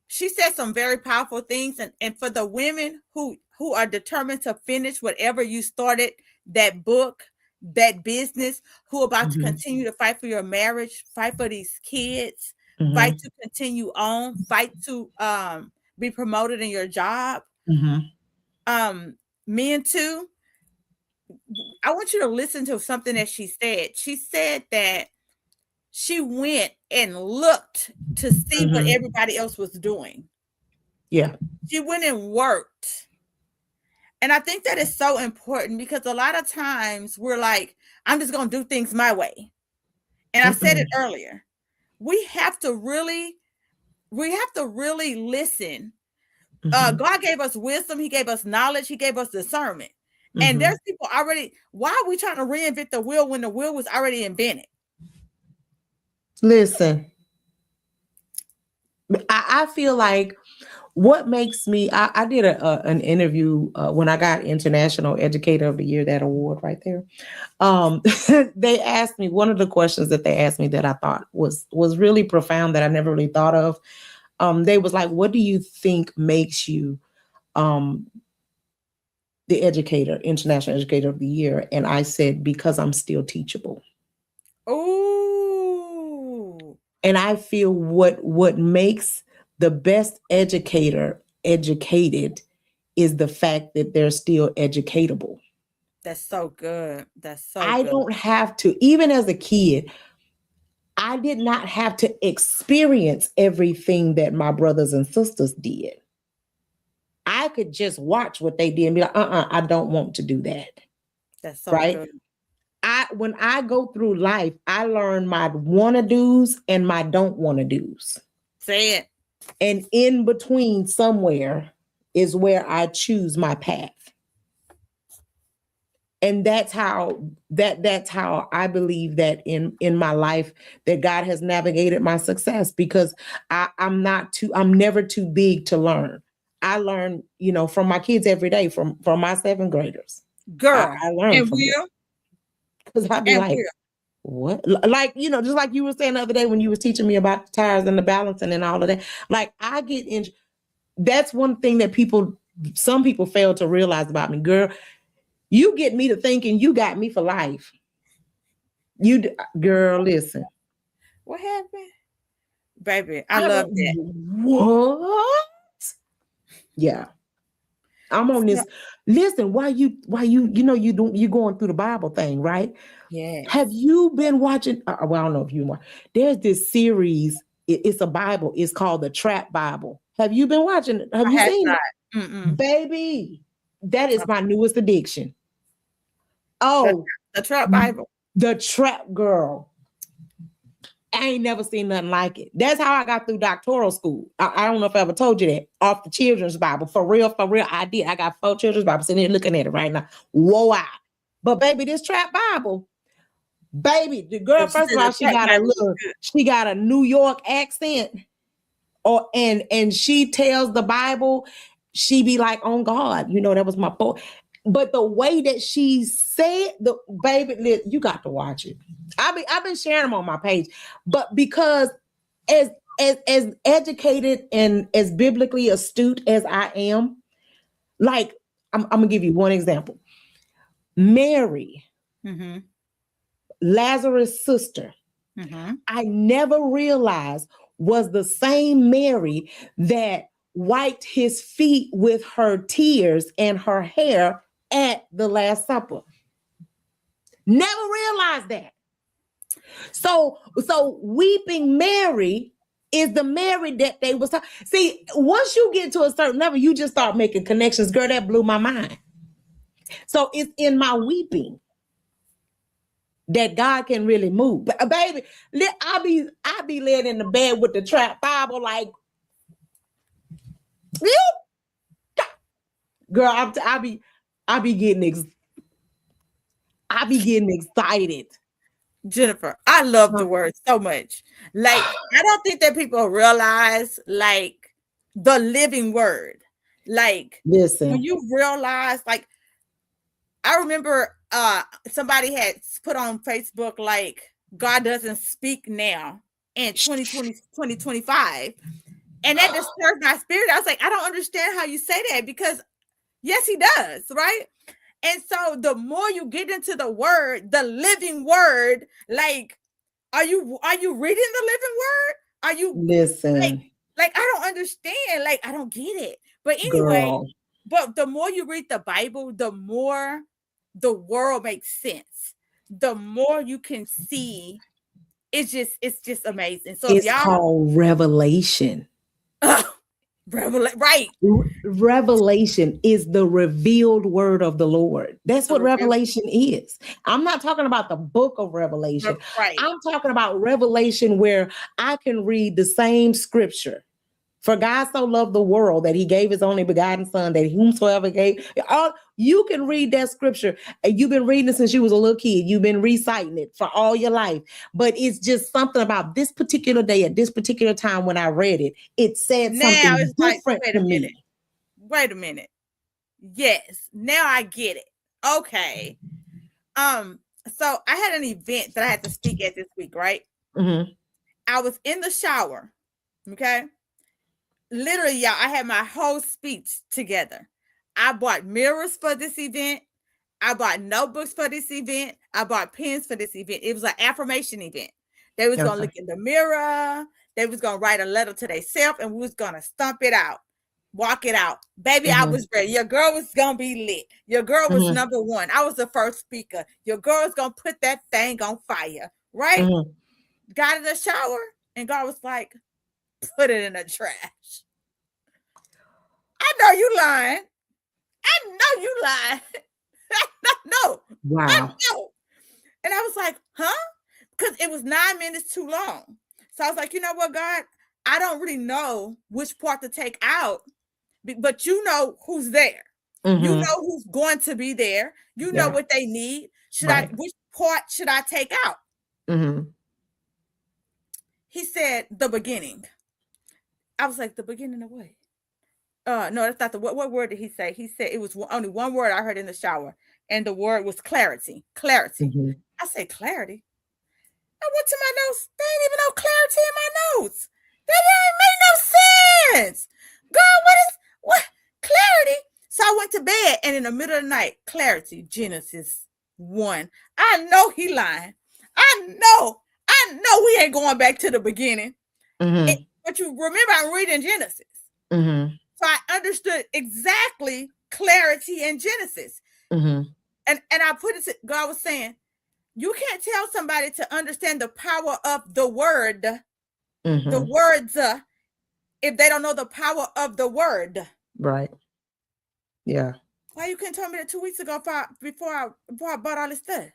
S1: She said some very powerful things. And for the women who are determined to finish whatever you started, that book, that business, who are about to continue to fight for your marriage, fight for these kids, fight to continue on, fight to be promoted in your job. Men too. I want you to listen to something that she said. She said that she went and looked to see what
S2: Mhm.
S1: everybody else was doing.
S2: Yeah.
S1: She went and worked. And I think that is so important because a lot of times we're like, I'm just going to do things my way. And I said it
S2: Mm-mm.
S1: earlier. We have to really, we have to really listen.
S2: Mhm.
S1: God gave us wisdom. He gave us knowledge. He gave us discernment. And
S2: Mhm.
S1: there's people already, why are we trying to reinvent the wheel when the wheel was already invented?
S2: Listen, I feel like what makes me, I did an interview when I got International Educator of the Year, that award right there. Um, they asked me, one of the questions that they asked me that I thought was really profound that I never really thought of. They was like, what do you think makes you um, the educator, International Educator of the Year? And I said, because I'm still teachable.
S1: Oh,
S2: And I feel what makes the best educator educated is the fact that they're still educatable.
S1: that's so good. That's so
S2: I
S1: good.
S2: don't have to, even as a kid, I did not have to experience everything that my brothers and sisters did. I could just watch what they did and be like, I don't want to do that.
S1: That's so
S2: Right.
S1: good.
S2: When I go through life, I learn my wanna do's and my don't wanna do's.
S1: Say it.
S2: And in between somewhere is where I choose my path. And that's how I believe that in my life that God has navigated my success, because I'm never too big to learn. I learn, from my kids every day, from my seventh graders.
S1: Girl.
S2: I learn
S1: And
S2: from them,
S1: will.
S2: because I'd be
S1: And
S2: like,
S1: will.
S2: what? Like, just like you were saying the other day when you was teaching me about the tires and the balancing and all of that. Like, I get in. That's one thing that some people fail to realize about me, girl. You get me to thinking you got me for life. Girl, listen.
S1: What happened? Baby, I
S2: I
S1: love
S2: don't,
S1: that.
S2: what? Yeah. I'm on
S1: So,
S2: this. Listen, you going through the Bible thing, right? Have
S1: yes.
S2: you been watching? Well, I don't know if you want. There's this series. It's a Bible. It's called the Trap Bible. Have you been watching it? Have
S1: I
S2: you
S1: have
S2: seen it?
S1: not. Mm-mm.
S2: Baby, that is my newest addiction.
S1: The,
S2: Oh,
S1: the Trap Bible.
S2: the Trap Girl. I ain't never seen nothing like it. That's how I got through doctoral school. I don't know if I ever told you that. Off the children's Bible. For real, I did. I got 4 children's Bibles sitting here looking at it right now. Whoa, I. But baby, this Trap Bible, baby, the girl,
S1: But she
S2: first
S1: said
S2: of
S1: the
S2: all,
S1: Trap Bible was good.
S2: she got a New York accent. And she tells the Bible, she be like on God. That was my point. But the way that she said, the baby, you got to watch it. I've been sharing them on my page, but because as as educated and as biblically astute as I am, like I'm gonna give you one example. Mary,
S1: Mm-hmm.
S2: Lazarus' sister,
S1: Mm-hmm.
S2: I never realized was the same Mary that wiped his feet with her tears and her hair at the Last Supper. Never realized that. So weeping Mary is the Mary that they was talking. See, once you get to a certain level, you just start making connections. Girl, that blew my mind. So it's in my weeping that God can really move. Baby, I be laying in the bed with the Trap Bible like, girl, I be getting excited.
S1: Jennifer, I love the word so much. Like, I don't think that people realize like the living word. Like when
S2: Listen,
S1: you realize, like, I remember somebody had put on Facebook like God doesn't speak now in 2020 2025. And that disturbed my spirit. I was like, I don't understand how you say that because yes, he does, right? And so the more you get into the word, the living word, like, are you reading the living word? Are you like
S2: listen,
S1: I don't understand. Like, I don't get it. But anyway,
S2: girl.
S1: but the more you read the Bible, the more the world makes sense. The more you can see, it's just amazing. So if
S2: It's
S1: y'all
S2: called revelation.
S1: right,
S2: Revelation is the revealed word of the Lord. That's
S1: the
S2: what
S1: reveal,
S2: revelation is. I'm not talking about the book of Revelation.
S1: right.
S2: I'm talking about revelation where I can read the same scripture. For God so loved the world that he gave his only begotten son, that whomsoever gave, all you can read that scripture. And you've been reading it since you was a little kid. You've been reciting it for all your life. But it's just something about this particular day at this particular time when I read it, it said
S1: Now
S2: something
S1: it's like,
S2: different
S1: wait
S2: to
S1: a minute,
S2: me.
S1: wait a minute. Yes, now I get it. Okay. Um, so I had an event that I had to speak at this week, right?
S2: Mm-hmm.
S1: I was in the shower. Okay. Literally, y'all, I had my whole speech together. I bought mirrors for this event. I bought notebooks for this event. I bought pens for this event. It was an affirmation event. They was gonna
S2: Okay.
S1: look in the mirror. They was gonna write a letter to themselves, and we was gonna stomp it out, walk it out. Baby, I
S2: Mm-hmm.
S1: was ready. Your girl was gonna be lit. Your girl was
S2: Mm-hmm.
S1: number one. I was the first speaker. Your girl was gonna put that thing on fire, right?
S2: Mm-hmm.
S1: Got in the shower, and God was like, "Put it in the trash." I know you lying. I know you lying. No, I
S2: Wow.
S1: know. And I was like, huh? Because it was 9 minutes too long. So I was like, you know what, God? I don't really know which part to take out, but you know who's there. You
S2: Mm-hmm.
S1: know who's going to be there. You know
S2: Yeah.
S1: what they need.
S2: Right.
S1: Which part should I take out?
S2: Mm-hmm.
S1: He said, the beginning. I was like, the beginning of what? No, that's not the what word did he say? He said it was only one word I heard in the shower, and the word was clarity. Clarity.
S2: Mm-hmm.
S1: I said, clarity. I went to my notes. There ain't even no clarity in my notes. That didn't make no sense. God, what clarity? So I went to bed, and in the middle of the night, clarity, Genesis 1. I know he lying. I know we ain't going back to the beginning.
S2: Mm-hmm.
S1: But you remember I'm reading Genesis.
S2: Mm-hmm.
S1: So I understood exactly clarity in Genesis.
S2: Mm-hmm.
S1: And I put it to God was saying, you can't tell somebody to understand the power of the word, the
S2: Mm-hmm.
S1: words, if they don't know the power of the word.
S2: Right. Yeah.
S1: Why you couldn't tell me that 2 weeks ago before I bought all this stuff?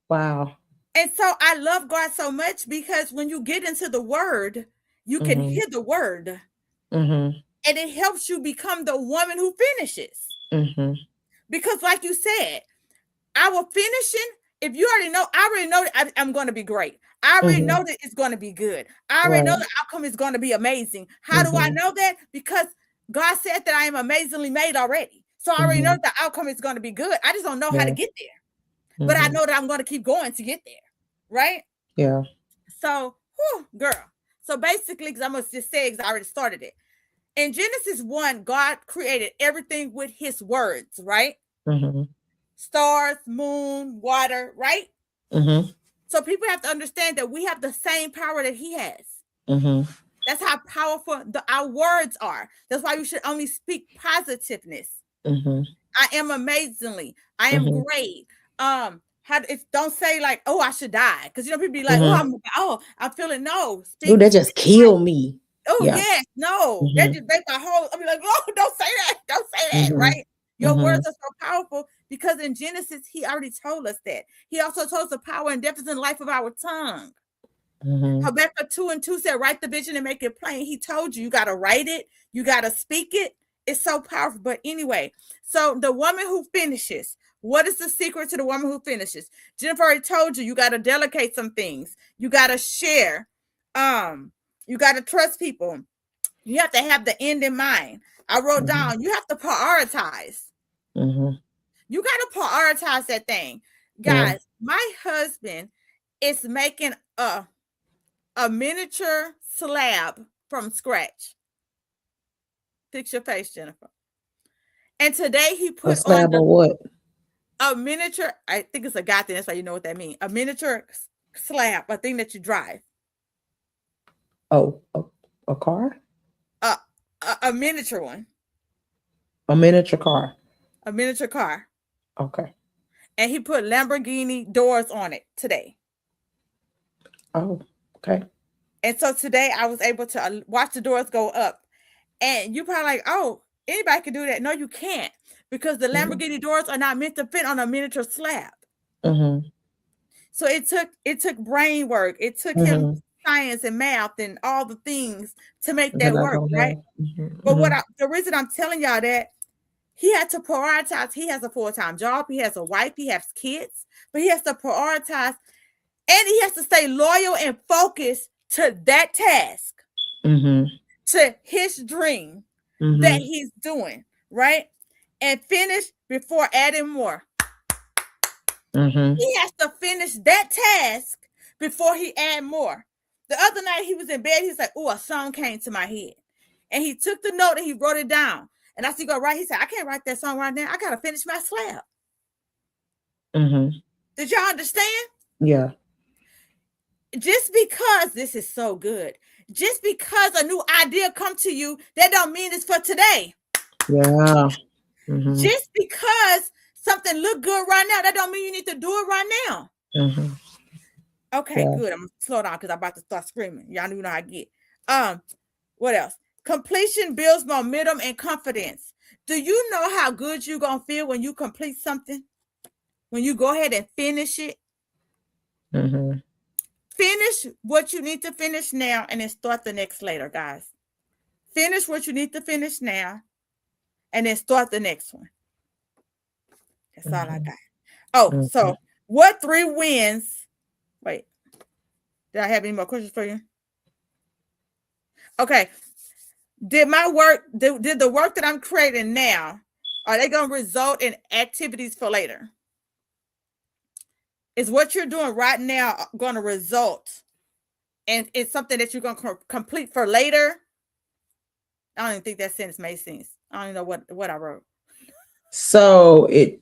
S2: Wow.
S1: And so I love God so much because when you get into the word, you can
S2: Mm-hmm.
S1: hear the word,
S2: Mm-hmm.
S1: and it helps you become the woman who finishes.
S2: Mm-hmm.
S1: Because, like you said, our finishing, if you already know, I already know that I'm going to be great. I already know
S2: Mm-hmm.
S1: that it's going to be good. I already know
S2: Right.
S1: the outcome is going to be amazing. How do I
S2: Mm-hmm.
S1: know that? Because God said that I am amazingly made already. So I already know
S2: Mm-hmm.
S1: the outcome is going to be good. I just don't know how to
S2: Yeah.
S1: get there. But I
S2: Mm-hmm.
S1: know that I'm going to keep going to get there. Right?
S2: Yeah.
S1: So, whew, girl. So basically, because I'm going to just say, because I already started it. In Genesis 1, God created everything with his words, right?
S2: Mm-hmm.
S1: Stars, moon, water, right?
S2: Mm-hmm.
S1: So people have to understand that we have the same power that he has.
S2: Mm-hmm.
S1: That's how powerful our words are. That's why you should only speak positiveness.
S2: Mm-hmm.
S1: I am amazingly. I am
S2: Mm-hmm.
S1: great. Don't say like, oh, I should die. Because people be like,
S2: Mm-hmm.
S1: I'm feeling no.
S2: Oh,
S1: Speak
S2: that just
S1: life.
S2: killed me.
S1: Oh,
S2: Yeah.
S1: yes, no. That
S2: Mm-hmm.
S1: just make my whole, I'll be like, oh, don't say that. Don't say that,
S2: Mm-hmm.
S1: right? Your
S2: Mm-hmm.
S1: words are so powerful because in Genesis, he already told us that. He also told us the power and depth in life of our tongue.
S2: Mm-hmm.
S1: Habakkuk 2:2 said, write the vision and make it plain. He told you, you got to write it. You got to speak it. It's so powerful. But anyway, so the woman who finishes, what is the secret to the woman who finishes? Jennifer already told you, you got to delegate some things. You got to share. You got to trust people. You have to have the end in mind. I wrote
S2: Mm-hmm.
S1: down, you have to prioritize.
S2: Mm-hmm.
S1: You got to prioritize that thing.
S2: Yeah.
S1: Guys, my husband is making a miniature slab from scratch. Fix your face, Jennifer. And today he
S2: A
S1: put on
S2: slab of what?
S1: a miniature, I think it's a Godfidence, that's why you know what that means. A miniature slab, a thing that you drive.
S2: Oh, a car?
S1: A, a miniature one.
S2: A miniature car.
S1: a miniature car.
S2: Okay.
S1: And he put Lamborghini doors on it today.
S2: Oh, okay.
S1: And so today I was able to watch the doors go up. And you probably like, oh, anybody can do that. No, you can't, because the
S2: Mm-hmm.
S1: Lamborghini doors are not meant to fit on a miniature slab.
S2: Mm-hmm.
S1: So it took brain work. It took him
S2: Mm-hmm.
S1: science and math and all the things to make
S2: Then
S1: that
S2: I
S1: work,
S2: don't
S1: right?
S2: know. Mm-hmm.
S1: But
S2: Mm-hmm.
S1: the reason I'm telling y'all that, he had to prioritize. He has a full-time job. He has a wife. He has kids. But he has to prioritize, and he has to stay loyal and focused to that task,
S2: Mm-hmm.
S1: to his dream that
S2: Mm-hmm.
S1: he's doing, right? And finish before adding more.
S2: Mm-hmm.
S1: He has to finish that task before he add more. The other night he was in bed, he's like, oh, a song came to my head. And he took the note and he wrote it down. And I see go right, he said, I can't write that song right now. I gotta finish my slab.
S2: Mm-hmm.
S1: Did y'all understand?
S2: Yeah.
S1: Just because this is so good, just because a new idea come to you, that don't mean it's for today.
S2: Yeah. Mm-hmm.
S1: Just because something look good right now, that don't mean you need to do it right now.
S2: Mm-hmm.
S1: Okay,
S2: Yeah.
S1: good. I'm gonna slow down because I'm about to start screaming. Y'all know how I get. What else? Completion builds momentum and confidence. Do you know how good you're gonna feel when you complete something? When you go ahead and finish it?
S2: Mm-hmm.
S1: Finish what you need to finish now and then start the next later, guys. Finish what you need to finish now and then start the next one. That's all I got. Oh,
S2: Mm-hmm.
S1: so what 3 wins? Wait, did I have any more questions for you? Okay. Did my work, did the work that I'm creating now, are they going to result in activities for later? Is what you're doing right now going to result in it's something that you're going to complete for later? I don't even think that sentence made sense. I don't even know what I wrote.
S2: So it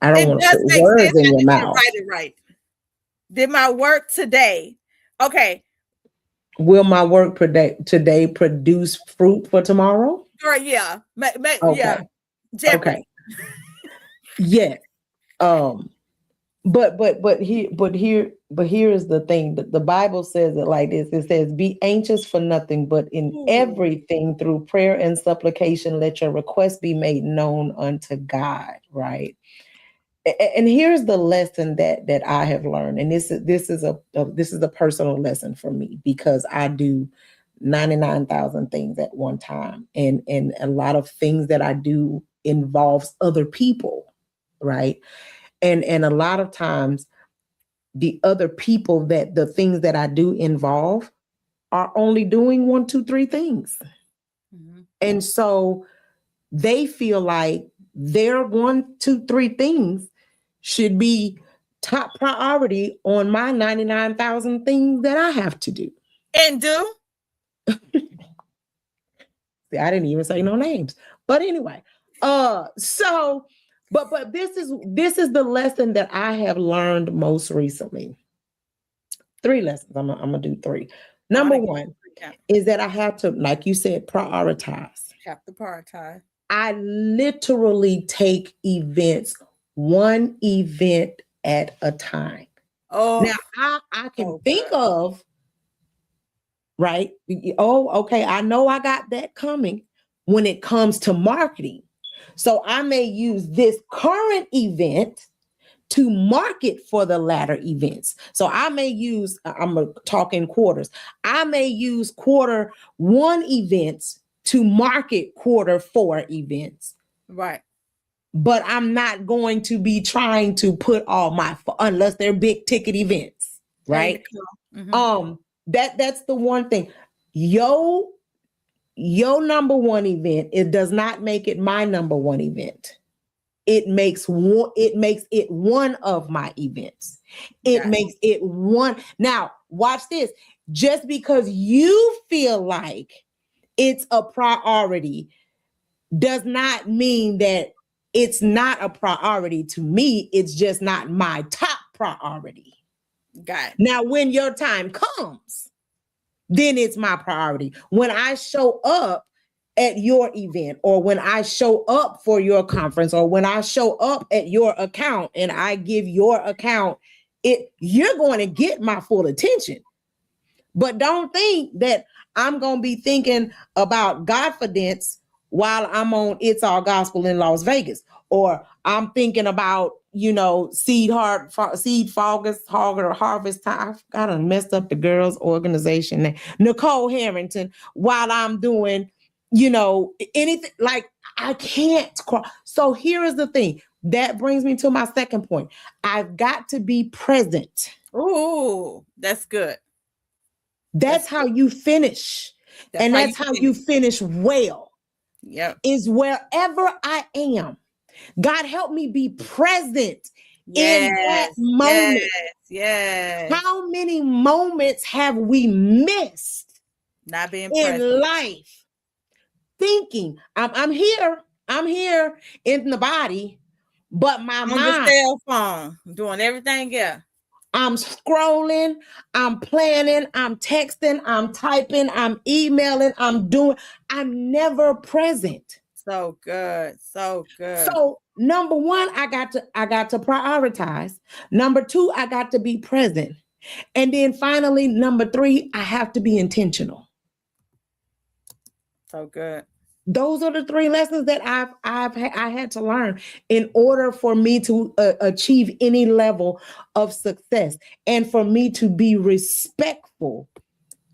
S2: I don't
S1: It
S2: want to
S1: does
S2: put
S1: make
S2: words
S1: sense.
S2: in
S1: I
S2: your
S1: just didn't
S2: mouth.
S1: write it right. Did my work today? Okay.
S2: Will my work today produce fruit for tomorrow?
S1: Or yeah. Yeah.
S2: Okay. Okay.
S1: Jeopardy.
S2: Yeah. Um, but here is the thing that the Bible says it like this. It says, be anxious for nothing, but in
S1: Ooh.
S2: everything through prayer and supplication, let your requests be made known unto God, right? And here's the lesson that I have learned, and this is a personal lesson for me, because I do 99,000 things at one time, and a lot of things that I do involves other people, right? And a lot of times the other people that the things that I do involve are only doing one, two, three things.
S1: Mhm.
S2: And so they feel like their one, two, three things should be top priority on my 99,000 things that I have to do.
S1: And do?
S2: See, I didn't even say no names. But anyway, so but this is the lesson that I have learned most recently. 3 lessons. I'm gonna do 3.
S1: Oh, I
S2: Number
S1: didn't get
S2: 1
S1: that.
S2: is that I have to, like you said, prioritize.
S1: Have to prioritize.
S2: I literally take events one event at a time. Now
S1: Oh,
S2: I can
S1: so
S2: think
S1: good.
S2: of, right? Oh, okay. I know I got that coming when it comes to marketing. So I may use this current event to market for the latter events. So I may use, I'm talking quarters. I may use quarter 1 events to market quarter 4 events.
S1: Right.
S2: But I'm not going to be trying to put all my, unless they're big ticket events,
S1: Hey,
S2: right?
S1: Nicole. Mhm.
S2: That's the one thing. Your number 1 event, it does not make it my number 1 event. It makes it one of my events. It
S1: Got
S2: makes it one. Now, watch this. Just because you feel like it's a priority does not mean that it's not a priority to me. It's just not my top priority.
S1: Got it.
S2: Now, when your time comes, then it's my priority. When I show up at your event, or when I show up for your conference, or when I show up at your account and I give your account, you're going to get my full attention. But don't think that I'm going to be thinking about Godfidence while I'm on It's All Gospel in Las Vegas, or I'm thinking about, Seed Harvest Time. I done messed up the girls' organization name. Nicole Harrington, while I'm doing, anything. Like, I can't. So here is the thing. That brings me to my second point. I've got to be present.
S1: Ooh, that's good.
S2: That's how you finish. And that's how you finish well.
S1: Yep.
S2: Is wherever I am, God help me be present in that moment.
S1: Yes.
S2: How many moments have we missed
S1: not being
S2: in
S1: present.
S2: life? Thinking I'm here in the body, but my
S1: on
S2: mind,
S1: the cell phone, doing everything else.
S2: I'm scrolling, I'm planning, I'm texting, I'm typing, I'm emailing, I'm never present.
S1: So good. So good.
S2: So number one, I got to prioritize. Number two, I got to be present. And then finally, number three, I have to be intentional.
S1: So good.
S2: Those are the three lessons that I had to learn in order for me to achieve any level of success, and for me to be respectful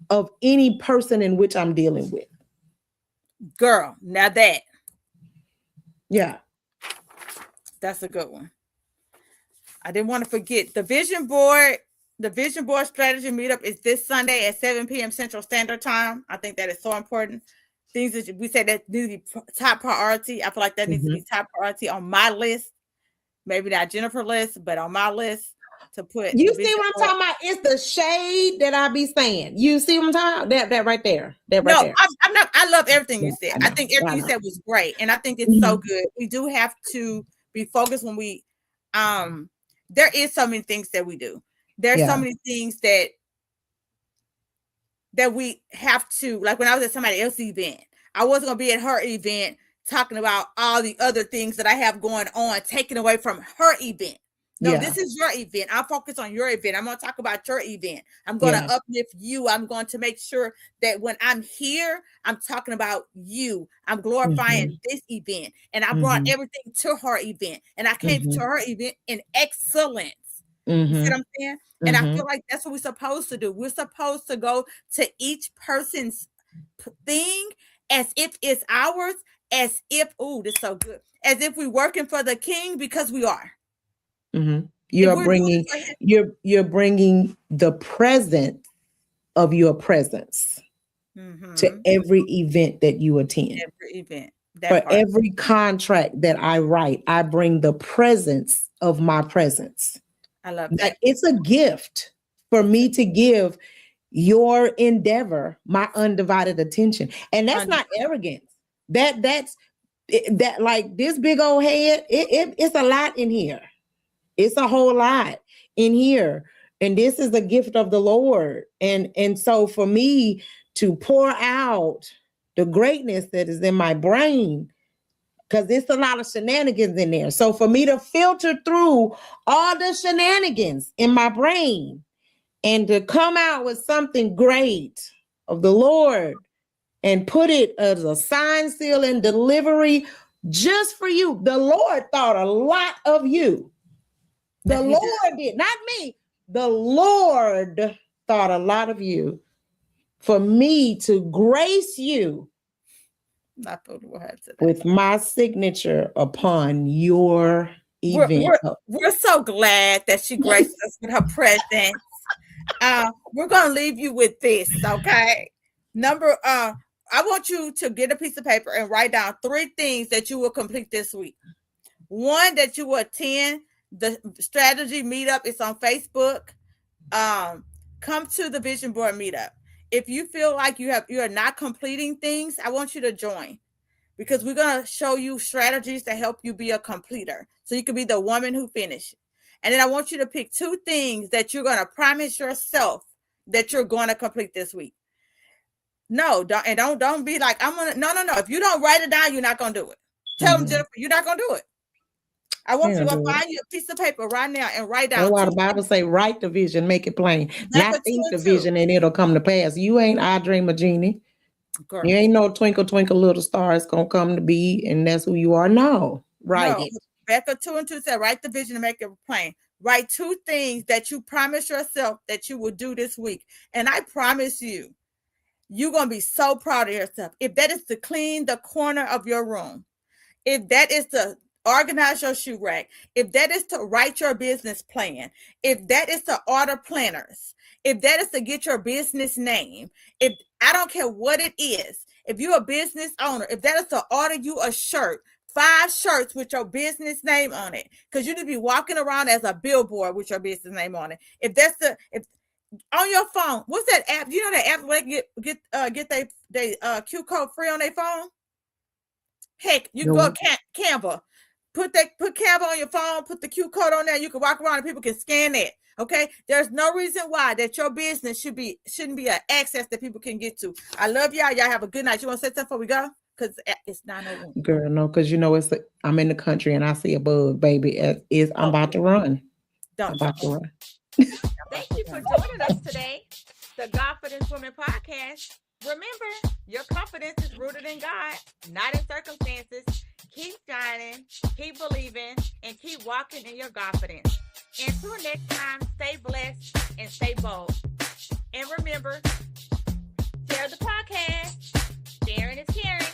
S2: of any person in which I'm dealing with.
S1: Girl, now that.
S2: Yeah.
S1: That's a good one. I didn't want to forget the vision board. The vision board strategy meetup is this Sunday at 7 p.m. Central Standard Time. I think that is so important. Things that we said that need to be top priority. I feel like that needs to be top priority on my list. Maybe not Jennifer's list, but on my list to put.
S2: You see what I'm talking about? It's the shade that I be saying. You see what I'm talking about? That right there. That right there.
S1: I'm not. I love everything you said. I think everything you said was great, and I think it's so good. We do have to be focused when we. There is so many things that we do. There's so many things that we have to, like when I was at somebody else's event, I wasn't going to be at her event talking about all the other things that I have going on, taken away from her event. No, this is your event. I'll focus on your event. I'm going to talk about your event. I'm going to uplift you. I'm going to make sure that when I'm here, I'm talking about you. I'm glorifying this event. And I brought everything to her event. And I came to her event in excellence. You see what I'm saying? And I feel like that's what we're supposed to do. We're supposed to go to each person's thing as if it's ours, as if, this is so good, as if we're working for the king, because we are. You're bringing
S2: the presence of your presence to every event that you attend.
S1: Every event.
S2: Every contract that I write, I bring the presence of my presence.
S1: I love that.
S2: It's a gift for me to give your endeavor my undivided attention. And that's not arrogance. That's like this big old head, it's a lot in here. It's a whole lot in here. And this is a gift of the Lord. And so for me to pour out the greatness that is in my brain, because there's a lot of shenanigans in there. So for me to filter through all the shenanigans in my brain and to come out with something great of the Lord and put it as a sign, seal, and delivery just for you. The Lord thought a lot of you. The Lord did, not me. The Lord thought a lot of you for me to grace you with my signature upon your event.
S1: We're so glad that she graced us with her presence. We're going to leave you with this, okay? I want you to get a piece of paper and write down 3 things that you will complete this week. 1, that you will attend the strategy meetup. It's on Facebook. Come to the vision board meetup. If you feel like you are not completing things, I want you to join, because we're going to show you strategies to help you be a completer, so you can be the woman who finishes. And then I want you to pick 2 things that you're going to promise yourself that you're going to complete this week. No, don't be like, I'm gonna. No. If you don't write it down, you're not gonna do it. Tell them, Jennifer, you're not gonna do it. I want you to find you a piece of paper right now and write down.
S2: That's why the Bible say, write the vision, make it plain. Not
S1: Becca
S2: think the
S1: 2 and 2.
S2: vision and it'll come to pass. You ain't I dream a genie.
S1: Girl.
S2: You ain't no twinkle, twinkle, little star. It's going to come to be, and that's who you are. No, write it.
S1: Becca 2 and 2 said, write the vision and make it plain. Write 2 things that you promise yourself that you will do this week. And I promise you, you're going to be so proud of yourself. If that is to clean the corner of your room, if that is to organize your shoe rack, if that is to write your business plan, if that is to order planners, if that is to get your business name, if I don't care what it is, if you're a business owner, if that is to order you a shirt, 5 shirts with your business name on it, because you need to be walking around as a billboard with your business name on it. If that's if on your phone, what's that app? You know that app where they get they Q code free on their phone? Heck, you can go Canva. Put Canva on your phone, put the Q code on there. You can walk around and people can scan it. Okay. There's no reason why that your business shouldn't be an access that people can get to. I love y'all. Y'all have a good night. You want to say something before we go? Because it's 9:01.
S2: Girl, no, because I'm in the country and I see a bug, baby. I'm about to run.
S1: Thank you for joining us today, the Godfidence Women Podcast. Remember, your confidence is rooted in God, not in circumstances. Keep shining, keep believing, and keep walking in your confidence. Until next time, stay blessed and stay bold. And remember, share the podcast. Sharing is caring.